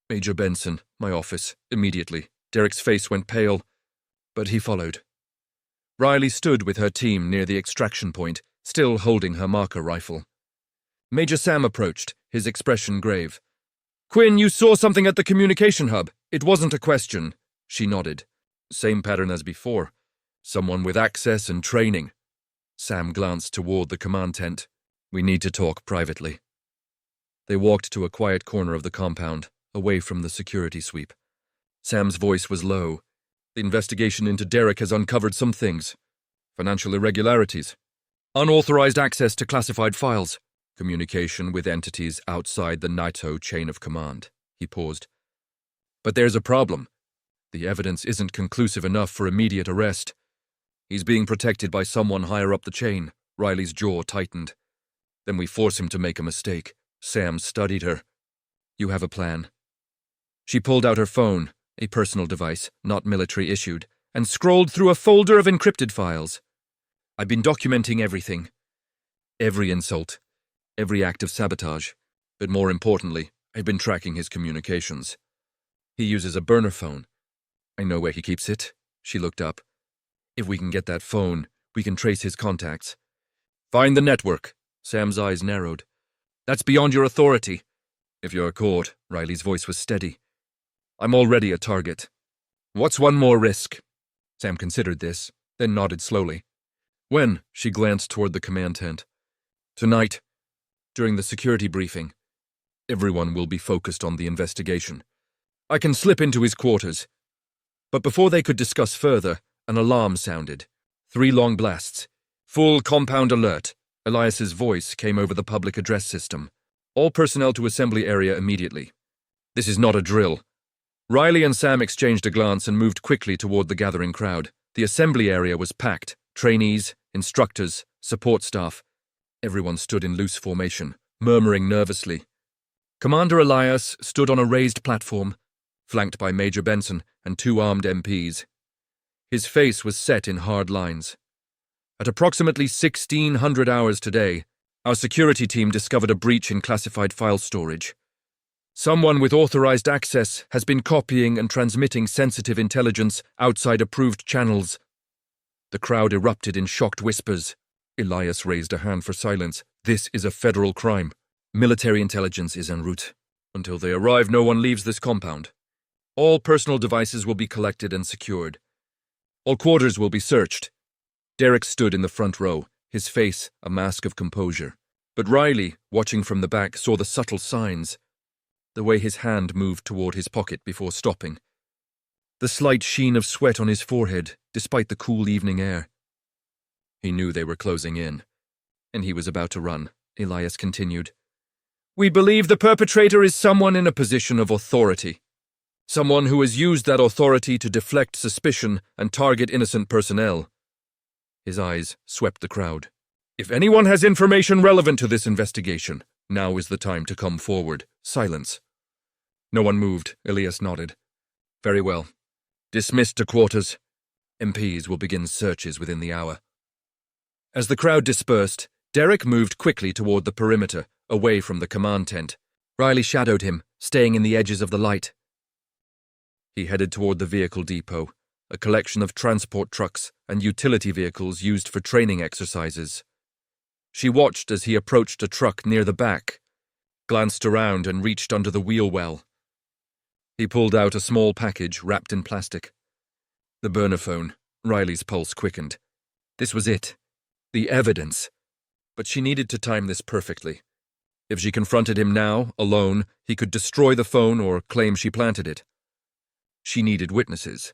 Major Benson, my office, immediately. Derek's face went pale, but he followed. Riley stood with her team near the extraction point, still holding her marker rifle. Major Sam approached, his expression grave. Quinn, you saw something at the communication hub. It wasn't a question. She nodded. Same pattern as before. Someone with access and training. Sam glanced toward the command tent. We need to talk privately. They walked to a quiet corner of the compound, away from the security sweep. Sam's voice was low. The investigation into Derek has uncovered some things. Financial irregularities. Unauthorized access to classified files. Communication with entities outside the NATO chain of command. He paused. But there's a problem. The evidence isn't conclusive enough for immediate arrest. He's being protected by someone higher up the chain. Riley's jaw tightened. Then we force him to make a mistake. Sam studied her. You have a plan. She pulled out her phone, a personal device, not military issued, and scrolled through a folder of encrypted files. I've been documenting everything. Every insult. Every act of sabotage. But more importantly, I've been tracking his communications. He uses a burner phone. I know where he keeps it. She looked up. If we can get that phone, we can trace his contacts. Find the network. Sam's eyes narrowed. That's beyond your authority. If you're caught, Riley's voice was steady. I'm already a target. What's one more risk? Sam considered this, then nodded slowly. When? She glanced toward the command tent. Tonight, during the security briefing. Everyone will be focused on the investigation. I can slip into his quarters. But before they could discuss further, an alarm sounded. 3 long blasts. Full compound alert. Elias's voice came over the public address system. All personnel to assembly area immediately. This is not a drill. Riley and Sam exchanged a glance and moved quickly toward the gathering crowd. The assembly area was packed. Trainees, instructors, support staff. Everyone stood in loose formation, murmuring nervously. Commander Elias stood on a raised platform, flanked by Major Benson and 2 armed MPs. His face was set in hard lines. At approximately 1600 hours today, our security team discovered a breach in classified file storage. Someone with authorized access has been copying and transmitting sensitive intelligence outside approved channels. The crowd erupted in shocked whispers. Elias raised a hand for silence. This is a federal crime. Military intelligence is en route. Until they arrive, no one leaves this compound. All personal devices will be collected and secured. All quarters will be searched. Derek stood in the front row, his face a mask of composure. But Riley, watching from the back, saw the subtle signs. The way his hand moved toward his pocket before stopping. The slight sheen of sweat on his forehead, despite the cool evening air. He knew they were closing in, and he was about to run. Elias continued. We believe the perpetrator is someone in a position of authority. Someone who has used that authority to deflect suspicion and target innocent personnel. His eyes swept the crowd. If anyone has information relevant to this investigation, now is the time to come forward. Silence. No one moved. Elias nodded. Very well. Dismissed to quarters. MPs will begin searches within the hour. As the crowd dispersed, Derek moved quickly toward the perimeter, away from the command tent. Riley shadowed him, staying in the edges of the light. He headed toward the vehicle depot, a collection of transport trucks and utility vehicles used for training exercises. She watched as he approached a truck near the back, glanced around and reached under the wheel well. He pulled out a small package wrapped in plastic. The burner phone. Riley's pulse quickened. This was it. The evidence. But she needed to time this perfectly. If she confronted him now, alone, he could destroy the phone or claim she planted it. She needed witnesses.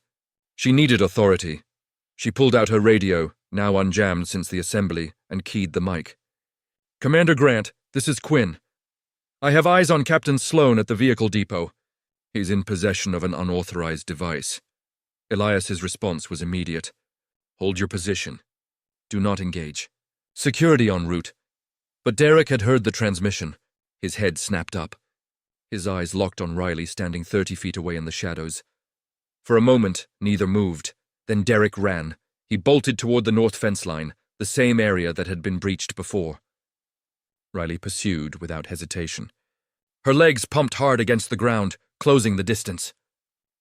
She needed authority. She pulled out her radio, now unjammed since the assembly, and keyed the mic. Commander Grant, this is Quinn. I have eyes on Captain Sloan at the vehicle depot. He's in possession of an unauthorized device. Elias's response was immediate. Hold your position. Do not engage. Security en route. But Derek had heard the transmission. His head snapped up. His eyes locked on Riley standing 30 feet away in the shadows. For a moment, neither moved. Then Derek ran. He bolted toward the north fence line, the same area that had been breached before. Riley pursued without hesitation. Her legs pumped hard against the ground, closing the distance.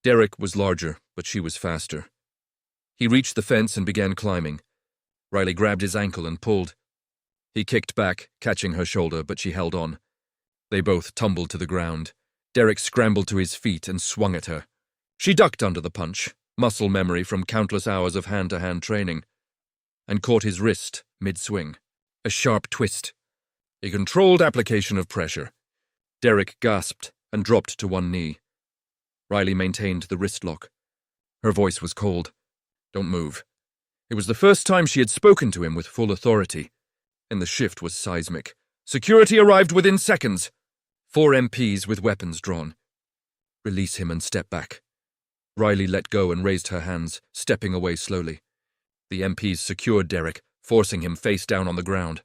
Derek was larger, but she was faster. He reached the fence and began climbing. Riley grabbed his ankle and pulled. He kicked back, catching her shoulder, but she held on. They both tumbled to the ground. Derek scrambled to his feet and swung at her. She ducked under the punch, muscle memory from countless hours of hand-to-hand training, and caught his wrist mid-swing. A sharp twist. A controlled application of pressure. Derek gasped and dropped to one knee. Riley maintained the wrist lock. Her voice was cold. Don't move. It was the first time she had spoken to him with full authority, and the shift was seismic. Security arrived within seconds. 4 MPs with weapons drawn. Release him and step back. Riley let go and raised her hands, stepping away slowly. The MPs secured Derek, forcing him face down on the ground.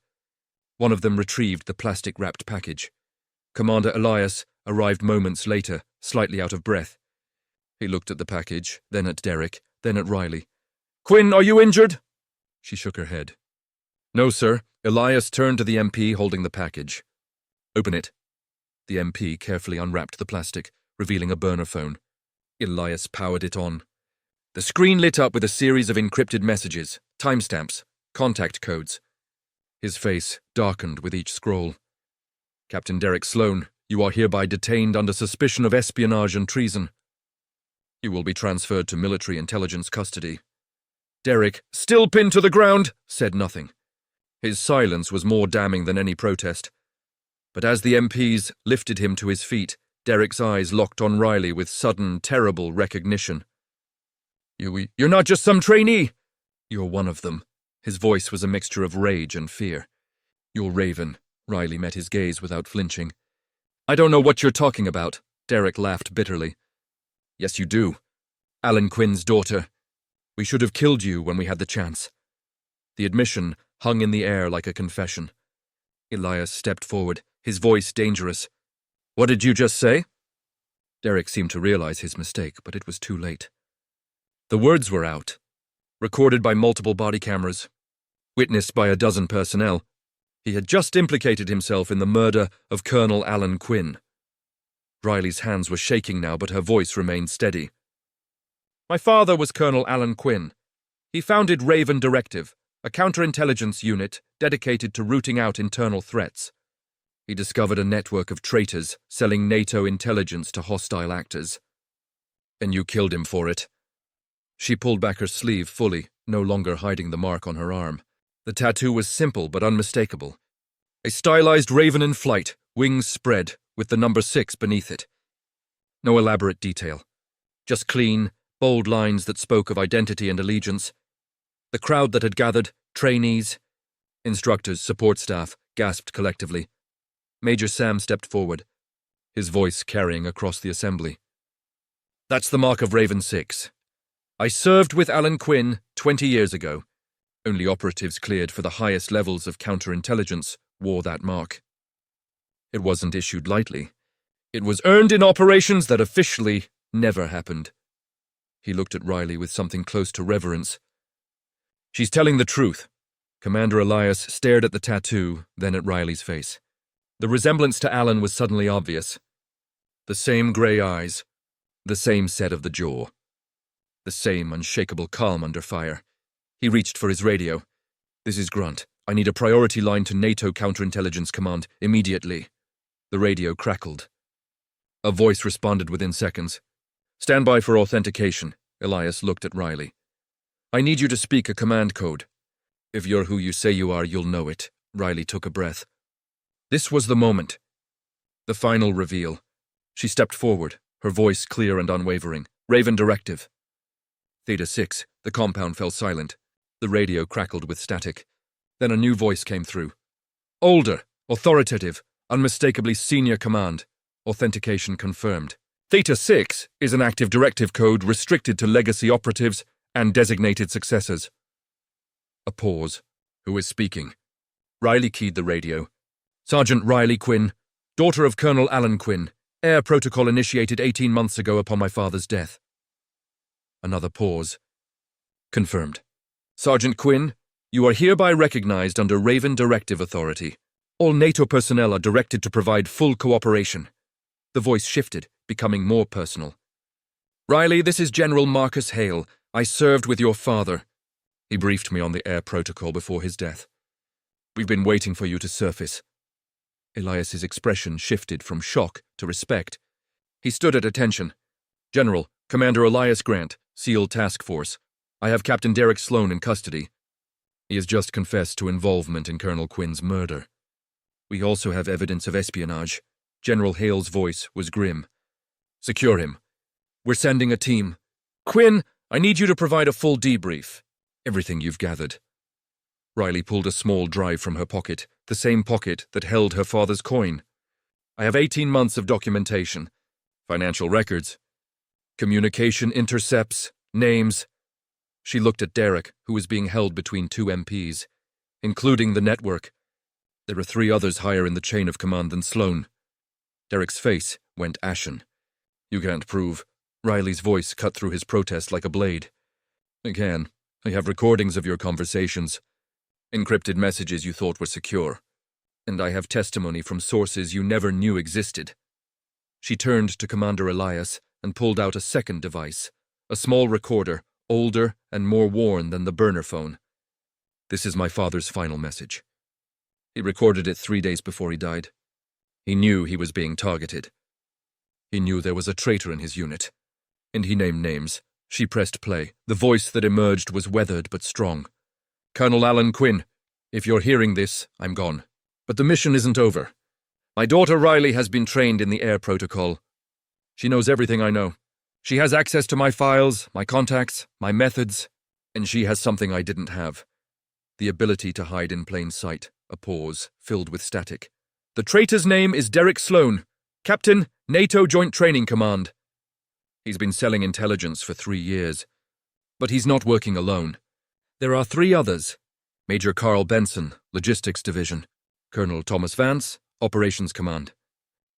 One of them retrieved the plastic-wrapped package. Commander Elias arrived moments later, slightly out of breath. He looked at the package, then at Derek, then at Riley. "Quinn, are you injured?" She shook her head. "No, sir." Elias turned to the MP holding the package. "Open it." The MP carefully unwrapped the plastic, revealing a burner phone. Elias powered it on. The screen lit up with a series of encrypted messages, timestamps, contact codes. His face darkened with each scroll. "Captain Derek Sloan, you are hereby detained under suspicion of espionage and treason. You will be transferred to military intelligence custody." Derek, still pinned to the ground, said nothing. His silence was more damning than any protest. But as the MPs lifted him to his feet, Derek's eyes locked on Riley with sudden, terrible recognition. You're not just some trainee. You're one of them." His voice was a mixture of rage and fear. "You're Raven." Riley met his gaze without flinching. "I don't know what you're talking about." Derek laughed bitterly. "Yes, you do. Alan Quinn's daughter. We should have killed you when we had the chance." The admission hung in the air like a confession. Elias stepped forward, his voice dangerous. "What did you just say?" Derek seemed to realize his mistake, but it was too late. The words were out, recorded by multiple body cameras, witnessed by a dozen personnel. He had just implicated himself in the murder of Colonel Alan Quinn. Riley's hands were shaking now, but her voice remained steady. "My father was Colonel Alan Quinn. He founded Raven Directive, a counterintelligence unit dedicated to rooting out internal threats. He discovered a network of traitors selling NATO intelligence to hostile actors. And you killed him for it." She pulled back her sleeve fully, no longer hiding the mark on her arm. The tattoo was simple but unmistakable. A stylized raven in flight, wings spread, with the number 6 beneath it. No elaborate detail. Just clean, bold lines that spoke of identity and allegiance. The crowd that had gathered, trainees, instructors, support staff, gasped collectively. Major Sam stepped forward, his voice carrying across the assembly. "That's the mark of Raven 6. I served with Alan Quinn 20 years ago. Only operatives cleared for the highest levels of counterintelligence wore that mark. It wasn't issued lightly. It was earned in operations that officially never happened." He looked at Riley with something close to reverence. "She's telling the truth." Commander Elias stared at the tattoo, then at Riley's face. The resemblance to Alan was suddenly obvious. The same grey eyes, the same set of the jaw, the same unshakable calm under fire. He reached for his radio. "This is Grunt. I need a priority line to NATO Counterintelligence Command, immediately." The radio crackled. A voice responded within seconds. "Stand by for authentication." Elias looked at Riley. "I need you to speak a command code. If you're who you say you are, you'll know it." Riley took a breath. This was the moment. The final reveal. She stepped forward, her voice clear and unwavering. "Raven Directive." Theta 6, the compound fell silent. The radio crackled with static. Then a new voice came through. "Older, authoritative, unmistakably senior command. Authentication confirmed. Theta 6 is an active directive code restricted to legacy operatives and designated successors." A pause. Who is speaking? Riley keyed the radio. "Sergeant Riley Quinn, daughter of Colonel Alan Quinn. Air protocol initiated 18 months ago upon my father's death." Another pause. Confirmed. "Sergeant Quinn, you are hereby recognized under Raven Directive Authority. All NATO personnel are directed to provide full cooperation." The voice shifted, becoming more personal. "Riley, this is General Marcus Hale. I served with your father. He briefed me on the air protocol before his death. We've been waiting for you to surface." Elias's expression shifted from shock to respect. He stood at attention. "General, Commander Elias Grant, SEAL Task Force. I have Captain Derek Sloan in custody. He has just confessed to involvement in Colonel Quinn's murder. We also have evidence of espionage." General Hale's voice was grim. "Secure him. We're sending a team. Quinn, I need you to provide a full debrief. Everything you've gathered." Riley pulled a small drive from her pocket, the same pocket that held her father's coin. I have 18 months of documentation, financial records, communication intercepts, names. She looked at Derek, who was being held between two MPs, including the network. There were 3 others higher in the chain of command than Sloan. Derek's face went ashen. You can't prove. Riley's voice cut through his protest like a blade. I can. I have recordings of your conversations. Encrypted messages you thought were secure. And I have testimony from sources you never knew existed. She turned to Commander Elias and pulled out a second device, a small recorder, older and more worn than the burner phone. This is my father's final message. He recorded it 3 days before he died. He knew he was being targeted. He knew there was a traitor in his unit. And he named names. She pressed play. The voice that emerged was weathered but strong. Colonel Alan Quinn, if you're hearing this, I'm gone. But the mission isn't over. My daughter Riley has been trained in the air protocol. She knows everything I know. She has access to my files, my contacts, my methods, and she has something I didn't have. The ability to hide in plain sight. A pause, filled with static. The traitor's name is Derek Sloan, Captain, NATO Joint Training Command. He's been selling intelligence for 3 years. But he's not working alone. There are 3 others. Major Carl Benson, Logistics Division. Colonel Thomas Vance, Operations Command.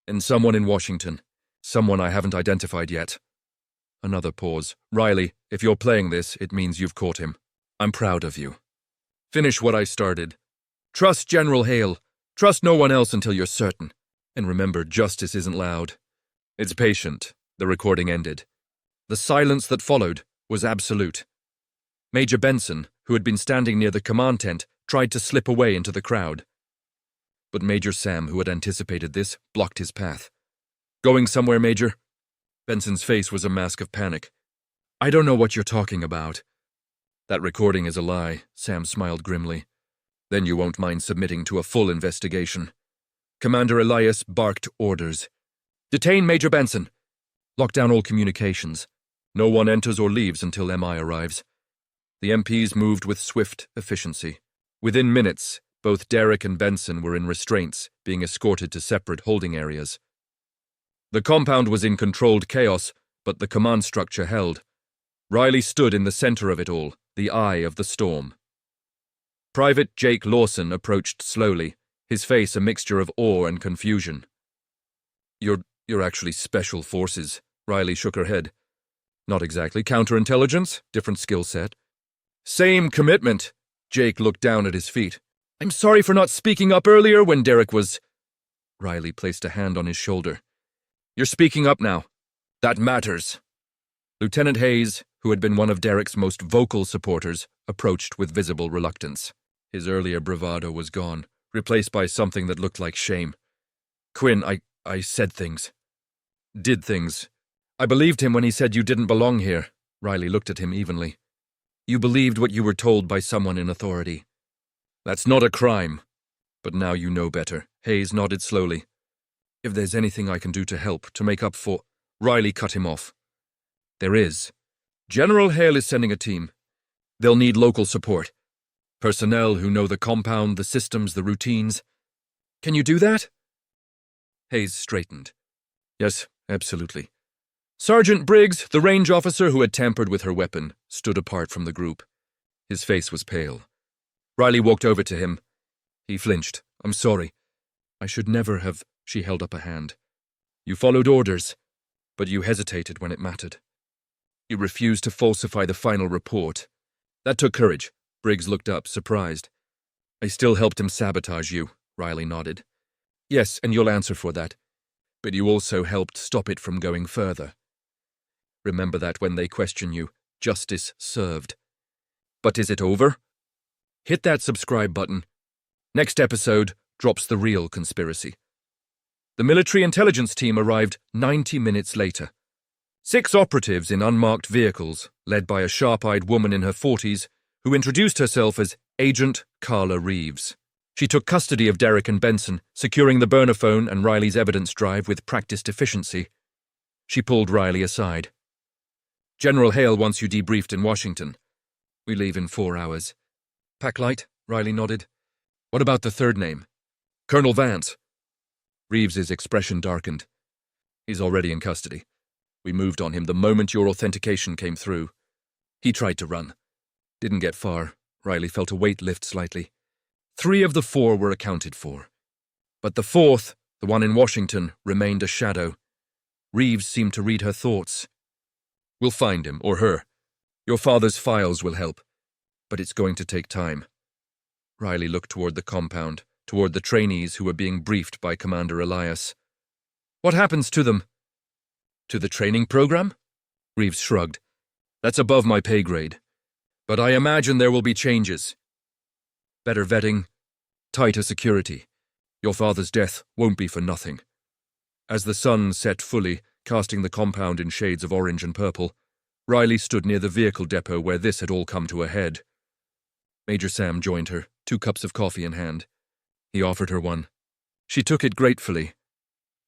And someone in Washington. Someone I haven't identified yet. Another pause. Riley, if you're playing this, it means you've caught him. I'm proud of you. Finish what I started. Trust General Hale. Trust no one else until you're certain. And remember, justice isn't loud. It's patient. The recording ended. The silence that followed was absolute. Major Benson, who had been standing near the command tent, tried to slip away into the crowd. But Major Sam, who had anticipated this, blocked his path. Going somewhere, Major? Benson's face was a mask of panic. I don't know what you're talking about. That recording is a lie, Sam smiled grimly. Then you won't mind submitting to a full investigation. Commander Elias barked orders. Detain Major Benson. Lock down all communications. No one enters or leaves until MI arrives. The MPs moved with swift efficiency. Within minutes, both Derek and Benson were in restraints, being escorted to separate holding areas. The compound was in controlled chaos, but the command structure held. Riley stood in the center of it all, the eye of the storm. Private Jake Lawson approached slowly, his face a mixture of awe and confusion. You're actually special forces, Riley shook her head. Not exactly. Counterintelligence, different skill set. Same commitment. Jake looked down at his feet. I'm sorry for not speaking up earlier when Derek was... Riley placed a hand on his shoulder. You're speaking up now. That matters. Lieutenant Hayes, who had been one of Derek's most vocal supporters, approached with visible reluctance. His earlier bravado was gone, replaced by something that looked like shame. Quinn, I said things. Did things. I believed him when he said you didn't belong here. Riley looked at him evenly. You believed what you were told by someone in authority. That's not a crime. But now you know better. Hayes nodded slowly. If there's anything I can do to help, to make up for... Riley cut him off. There is. General Hale is sending a team. They'll need local support. Personnel who know the compound, the systems, the routines. Can you do that? Hayes straightened. Yes, absolutely. Sergeant Briggs, the range officer who had tampered with her weapon, stood apart from the group. His face was pale. Riley walked over to him. He flinched. I'm sorry. I should never have... She held up a hand. You followed orders, but you hesitated when it mattered. You refused to falsify the final report. That took courage. Briggs looked up, surprised. I still helped him sabotage you, Riley nodded. Yes, and you'll answer for that. But you also helped stop it from going further. Remember that when they question you, justice served. But is it over? Hit that subscribe button. Next episode drops the real conspiracy. The military intelligence team arrived 90 minutes later. 6 operatives in unmarked vehicles, led by a sharp-eyed woman in her 40s, who introduced herself as Agent Carla Reeves. She took custody of Derek and Benson, securing the burner phone and Riley's evidence drive with practiced efficiency. She pulled Riley aside. General Hale wants you debriefed in Washington. We leave in 4 hours. Pack light? Riley nodded. What about the third name? Colonel Vance. Reeves's expression darkened. He's already in custody. We moved on him the moment your authentication came through. He tried to run. Didn't get far. Riley felt a weight lift slightly. 3 of the 4 were accounted for. But the 4th, the one in Washington, remained a shadow. Reeves seemed to read her thoughts. We'll find him, or her. Your father's files will help. But it's going to take time. Riley looked toward the compound, toward the trainees who were being briefed by Commander Elias. What happens to them? To the training program? Reeves shrugged. That's above my pay grade. But I imagine there will be changes. Better vetting, tighter security. Your father's death won't be for nothing. As the sun set fully, casting the compound in shades of orange and purple, Riley stood near the vehicle depot where this had all come to a head. Major Sam joined her, 2 cups of coffee in hand. He offered her one. She took it gratefully.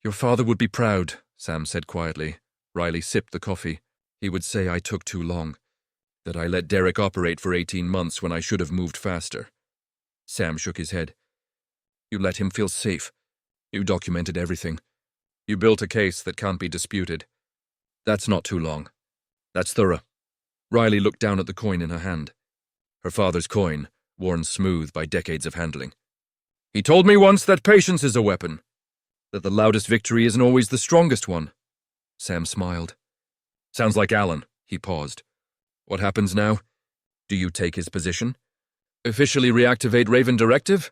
Your father would be proud, Sam said quietly. Riley sipped the coffee. He would say I took too long, that I let Derek operate for 18 months when I should have moved faster. Sam shook his head. You let him feel safe. You documented everything. You built a case that can't be disputed. That's not too long. That's thorough. Riley looked down at the coin in her hand. Her father's coin, worn smooth by decades of handling. He told me once that patience is a weapon, that the loudest victory isn't always the strongest one. Sam smiled. Sounds like Alan. He paused. What happens now? Do you take his position? Officially reactivate Raven Directive?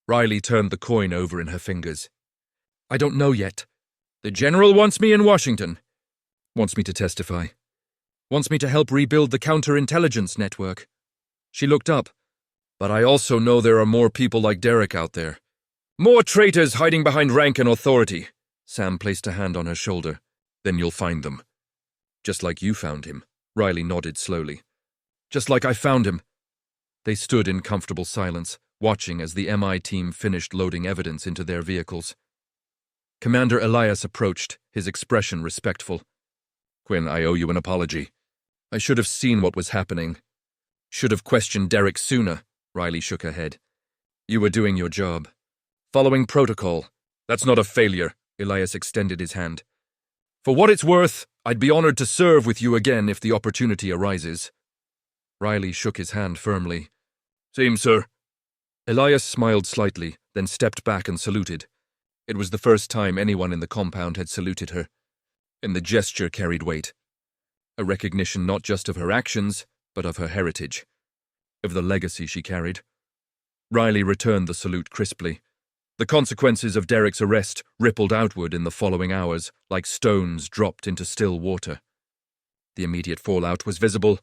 Riley turned the coin over in her fingers. I don't know yet. The General wants me in Washington. Wants me to testify. Wants me to help rebuild the counterintelligence network. She looked up. But I also know there are more people like Derek out there. More traitors hiding behind rank and authority. Sam placed a hand on her shoulder. Then you'll find them. Just like you found him. Riley nodded slowly. Just like I found him. They stood in comfortable silence, watching as the MI team finished loading evidence into their vehicles. Commander Elias approached, his expression respectful. Quinn, I owe you an apology. I should have seen what was happening. Should have questioned Derek sooner. Riley shook her head. You were doing your job. Following protocol. That's not a failure. Elias extended his hand. For what it's worth, I'd be honored to serve with you again if the opportunity arises. Riley shook his hand firmly. Same, sir. Elias smiled slightly, then stepped back and saluted. It was the first time anyone in the compound had saluted her, and the gesture carried weight. A recognition not just of her actions, but of her heritage, of the legacy she carried. Riley returned the salute crisply. The consequences of Derek's arrest rippled outward in the following hours, like stones dropped into still water. The immediate fallout was visible.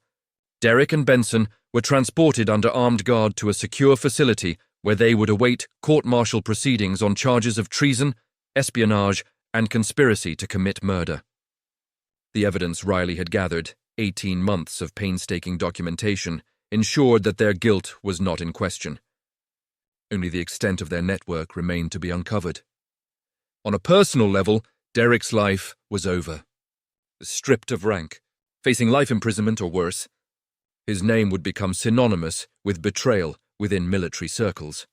Derek and Benson were transported under armed guard to a secure facility where they would await court-martial proceedings on charges of treason, espionage, and conspiracy to commit murder. The evidence Riley had gathered, 18 months of painstaking documentation, ensured that their guilt was not in question. Only the extent of their network remained to be uncovered. On a personal level, Derek's life was over. Stripped of rank, facing life imprisonment or worse, his name would become synonymous with betrayal within military circles.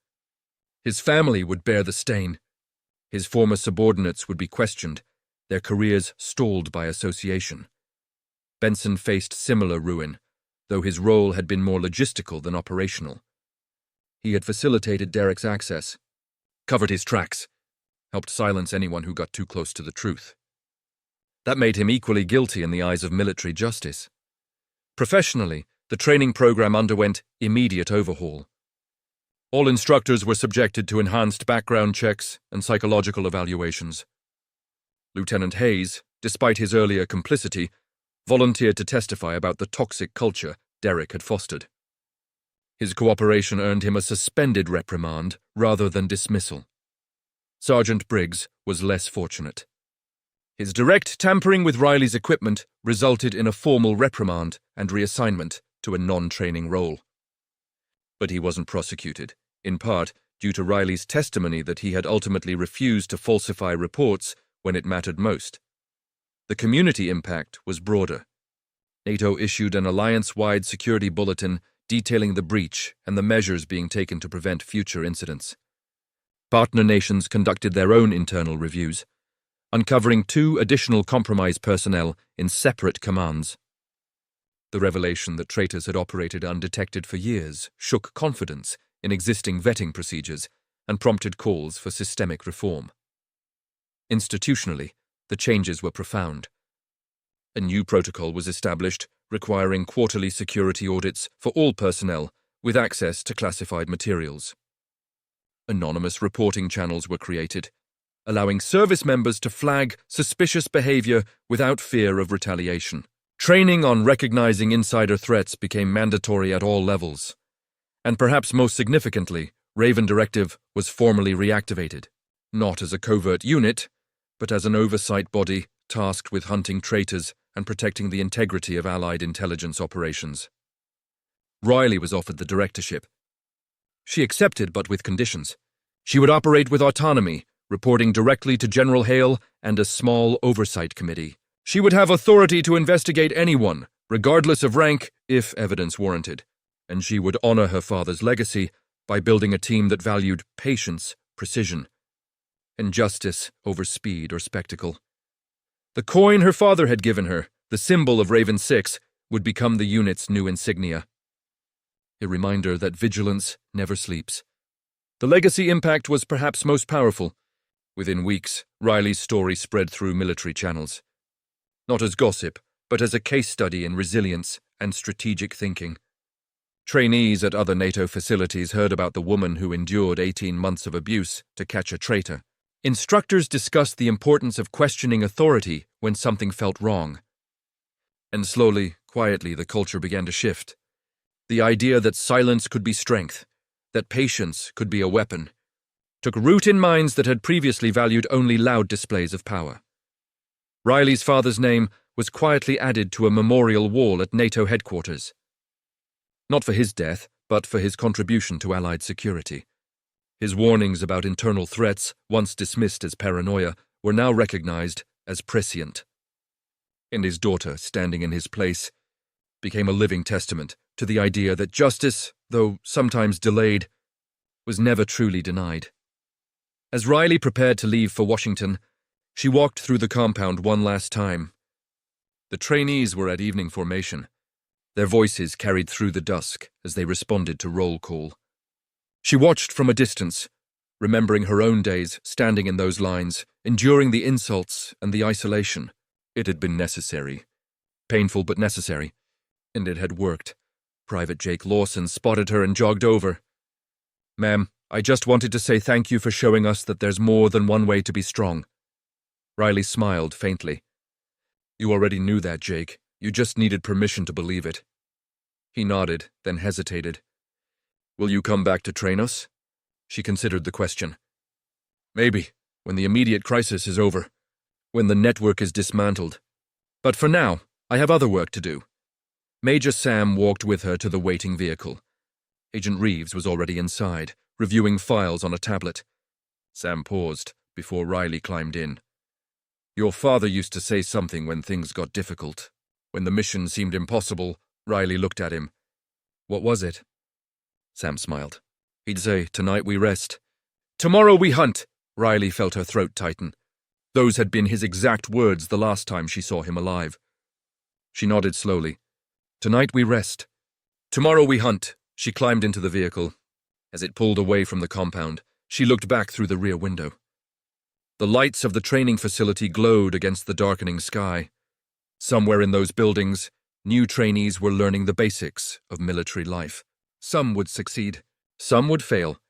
His family would bear the stain. His former subordinates would be questioned, their careers stalled by association. Benson faced similar ruin, though his role had been more logistical than operational. He had facilitated Derek's access, covered his tracks, helped silence anyone who got too close to the truth. That made him equally guilty in the eyes of military justice. Professionally, the training program underwent immediate overhaul. All instructors were subjected to enhanced background checks and psychological evaluations. Lieutenant Hayes, despite his earlier complicity, volunteered to testify about the toxic culture Derek had fostered. His cooperation earned him a suspended reprimand rather than dismissal. Sergeant Briggs was less fortunate. His direct tampering with Riley's equipment resulted in a formal reprimand and reassignment to a non-training role. But he wasn't prosecuted, in part due to Riley's testimony that he had ultimately refused to falsify reports when it mattered most. The community impact was broader. NATO issued an alliance-wide security bulletin detailing the breach and the measures being taken to prevent future incidents. Partner nations conducted their own internal reviews, uncovering 2 additional compromised personnel in separate commands. The revelation that traitors had operated undetected for years shook confidence in existing vetting procedures and prompted calls for systemic reform. Institutionally, the changes were profound. A new protocol was established requiring quarterly security audits for all personnel with access to classified materials. Anonymous reporting channels were created, allowing service members to flag suspicious behavior without fear of retaliation. Training on recognizing insider threats became mandatory at all levels. And perhaps most significantly, Raven Directive was formally reactivated, not as a covert unit, but as an oversight body tasked with hunting traitors and protecting the integrity of Allied intelligence operations. Riley was offered the directorship. She accepted, but with conditions. She would operate with autonomy, reporting directly to General Hale and a small oversight committee. She would have authority to investigate anyone, regardless of rank, if evidence warranted. And she would honor her father's legacy by building a team that valued patience, precision, and justice over speed or spectacle. The coin her father had given her, the symbol of Raven 6, would become the unit's new insignia. A reminder that vigilance never sleeps. The legacy impact was perhaps most powerful. Within weeks, Riley's story spread through military channels. Not as gossip, but as a case study in resilience and strategic thinking. Trainees at other NATO facilities heard about the woman who endured 18 months of abuse to catch a traitor. Instructors discussed the importance of questioning authority when something felt wrong. And slowly, quietly, the culture began to shift. The idea that silence could be strength, that patience could be a weapon, took root in minds that had previously valued only loud displays of power. Riley's father's name was quietly added to a memorial wall at NATO headquarters. Not for his death, but for his contribution to Allied security. His warnings about internal threats, once dismissed as paranoia, were now recognized as prescient. And his daughter, standing in his place, became a living testament to the idea that justice, though sometimes delayed, was never truly denied. As Riley prepared to leave for Washington, she walked through the compound one last time. The trainees were at evening formation. Their voices carried through the dusk as they responded to roll call. She watched from a distance, remembering her own days standing in those lines, enduring the insults and the isolation. It had been necessary. Painful but necessary. And it had worked. Private Jake Lawson spotted her and jogged over. "Ma'am, I just wanted to say thank you for showing us that there's more than one way to be strong." Riley smiled faintly. "You already knew that, Jake. You just needed permission to believe it." He nodded, then hesitated. "Will you come back to train us?" She considered the question. "Maybe, when the immediate crisis is over, when the network is dismantled. But for now, I have other work to do." Major Sam walked with her to the waiting vehicle. Agent Reeves was already inside, reviewing files on a tablet. Sam paused before Riley climbed in. "Your father used to say something when things got difficult. When the mission seemed impossible," Riley looked at him. "What was it?" Sam smiled. "He'd say, 'Tonight we rest. Tomorrow we hunt.'" Riley felt her throat tighten. Those had been his exact words the last time she saw him alive. She nodded slowly. "Tonight we rest. Tomorrow we hunt." She climbed into the vehicle. As it pulled away from the compound, she looked back through the rear window. The lights of the training facility glowed against the darkening sky. Somewhere in those buildings, new trainees were learning the basics of military life. Some would succeed, some would fail,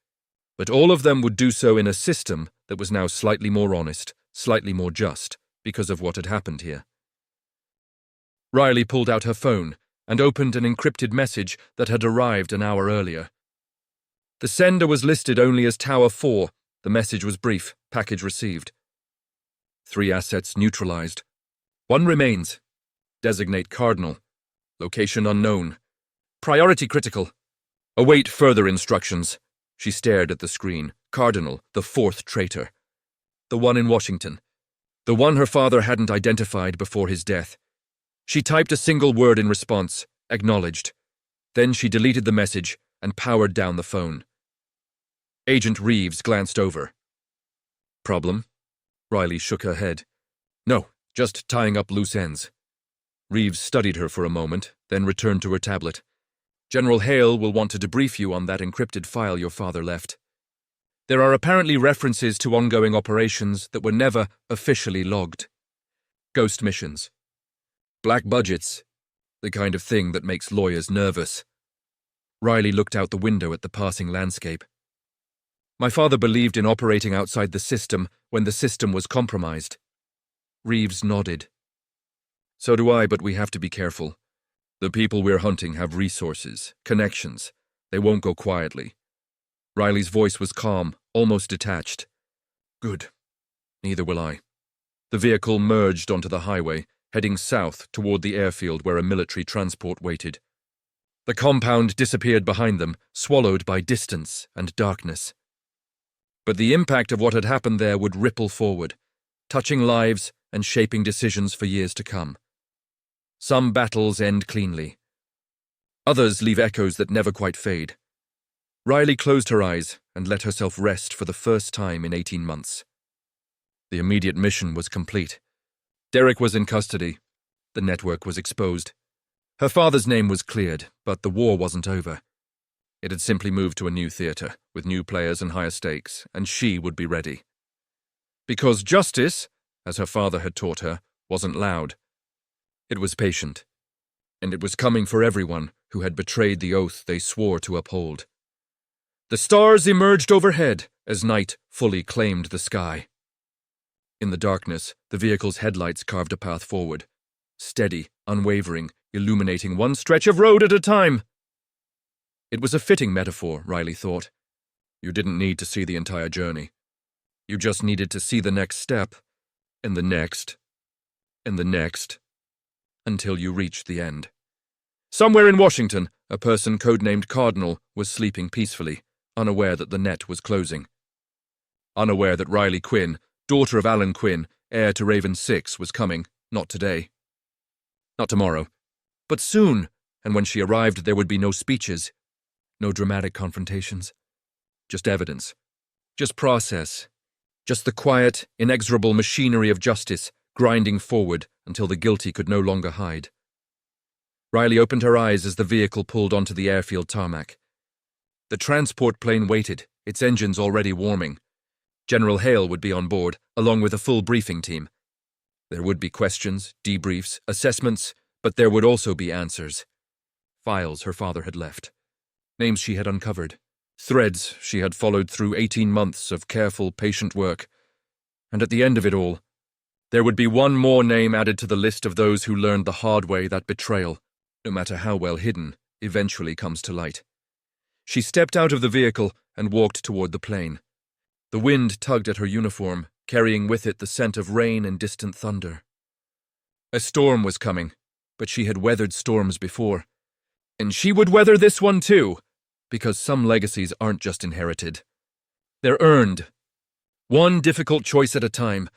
but all of them would do so in a system that was now slightly more honest, slightly more just, because of what had happened here. Riley pulled out her phone and opened an encrypted message that had arrived an hour earlier. The sender was listed only as Tower 4. The message was brief. Package received. 3 assets neutralized. 1 remains. Designate Cardinal. Location unknown. Priority critical. Await further instructions. She stared at the screen. Cardinal, the 4th traitor. The one in Washington. The one her father hadn't identified before his death. She typed a single word in response, acknowledged. Then she deleted the message and powered down the phone. Agent Reeves glanced over. Problem? Riley shook her head. No, just tying up loose ends. Reeves studied her for a moment, then returned to her tablet. General Hale will want to debrief you on that encrypted file your father left. There are apparently references to ongoing operations that were never officially logged. Ghost missions. Black budgets. The kind of thing that makes lawyers nervous. Riley looked out the window at the passing landscape. My father believed in operating outside the system when the system was compromised. Reeves nodded. So do I, but we have to be careful. The people we're hunting have resources, connections. They won't go quietly. Riley's voice was calm, almost detached. Good. Neither will I. The vehicle merged onto the highway, heading south toward the airfield where a military transport waited. The compound disappeared behind them, swallowed by distance and darkness. But the impact of what had happened there would ripple forward, touching lives and shaping decisions for years to come. Some battles end cleanly. Others leave echoes that never quite fade. Riley closed her eyes and let herself rest for the first time in 18 months. The immediate mission was complete. Derek was in custody. The network was exposed. Her father's name was cleared, but the war wasn't over. It had simply moved to a new theater, with new players and higher stakes, and she would be ready. Because justice, as her father had taught her, wasn't loud. It was patient, and it was coming for everyone who had betrayed the oath they swore to uphold. The stars emerged overhead as night fully claimed the sky. In the darkness, the vehicle's headlights carved a path forward, steady, unwavering, illuminating one stretch of road at a time. It was a fitting metaphor, Riley thought. You didn't need to see the entire journey. You just needed to see the next step, and the next, and the next, until you reached the end. Somewhere in Washington, a person codenamed Cardinal was sleeping peacefully, unaware that the net was closing. Unaware that Riley Quinn, daughter of Alan Quinn, heir to Raven 6, was coming, not today. Not tomorrow, but soon, and when she arrived there would be no speeches, no dramatic confrontations. Just evidence. Just process. Just the quiet, inexorable machinery of justice, grinding forward until the guilty could no longer hide. Riley opened her eyes as the vehicle pulled onto the airfield tarmac. The transport plane waited, its engines already warming. General Hale would be on board, along with a full briefing team. There would be questions, debriefs, assessments, but there would also be answers. Files her father had left. Names she had uncovered. Threads she had followed through 18 months of careful, patient work. And at the end of it all, there would be one more name added to the list of those who learned the hard way that betrayal, no matter how well hidden, eventually comes to light. She stepped out of the vehicle and walked toward the plane. The wind tugged at her uniform, carrying with it the scent of rain and distant thunder. A storm was coming, but she had weathered storms before. And she would weather this one too, because some legacies aren't just inherited. They're earned. One difficult choice at a time,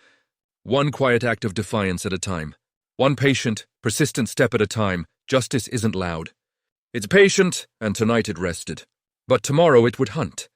one quiet act of defiance at a time, one patient, persistent step at a time. Justice isn't loud. It's patient, and tonight it rested. But tomorrow it would hunt.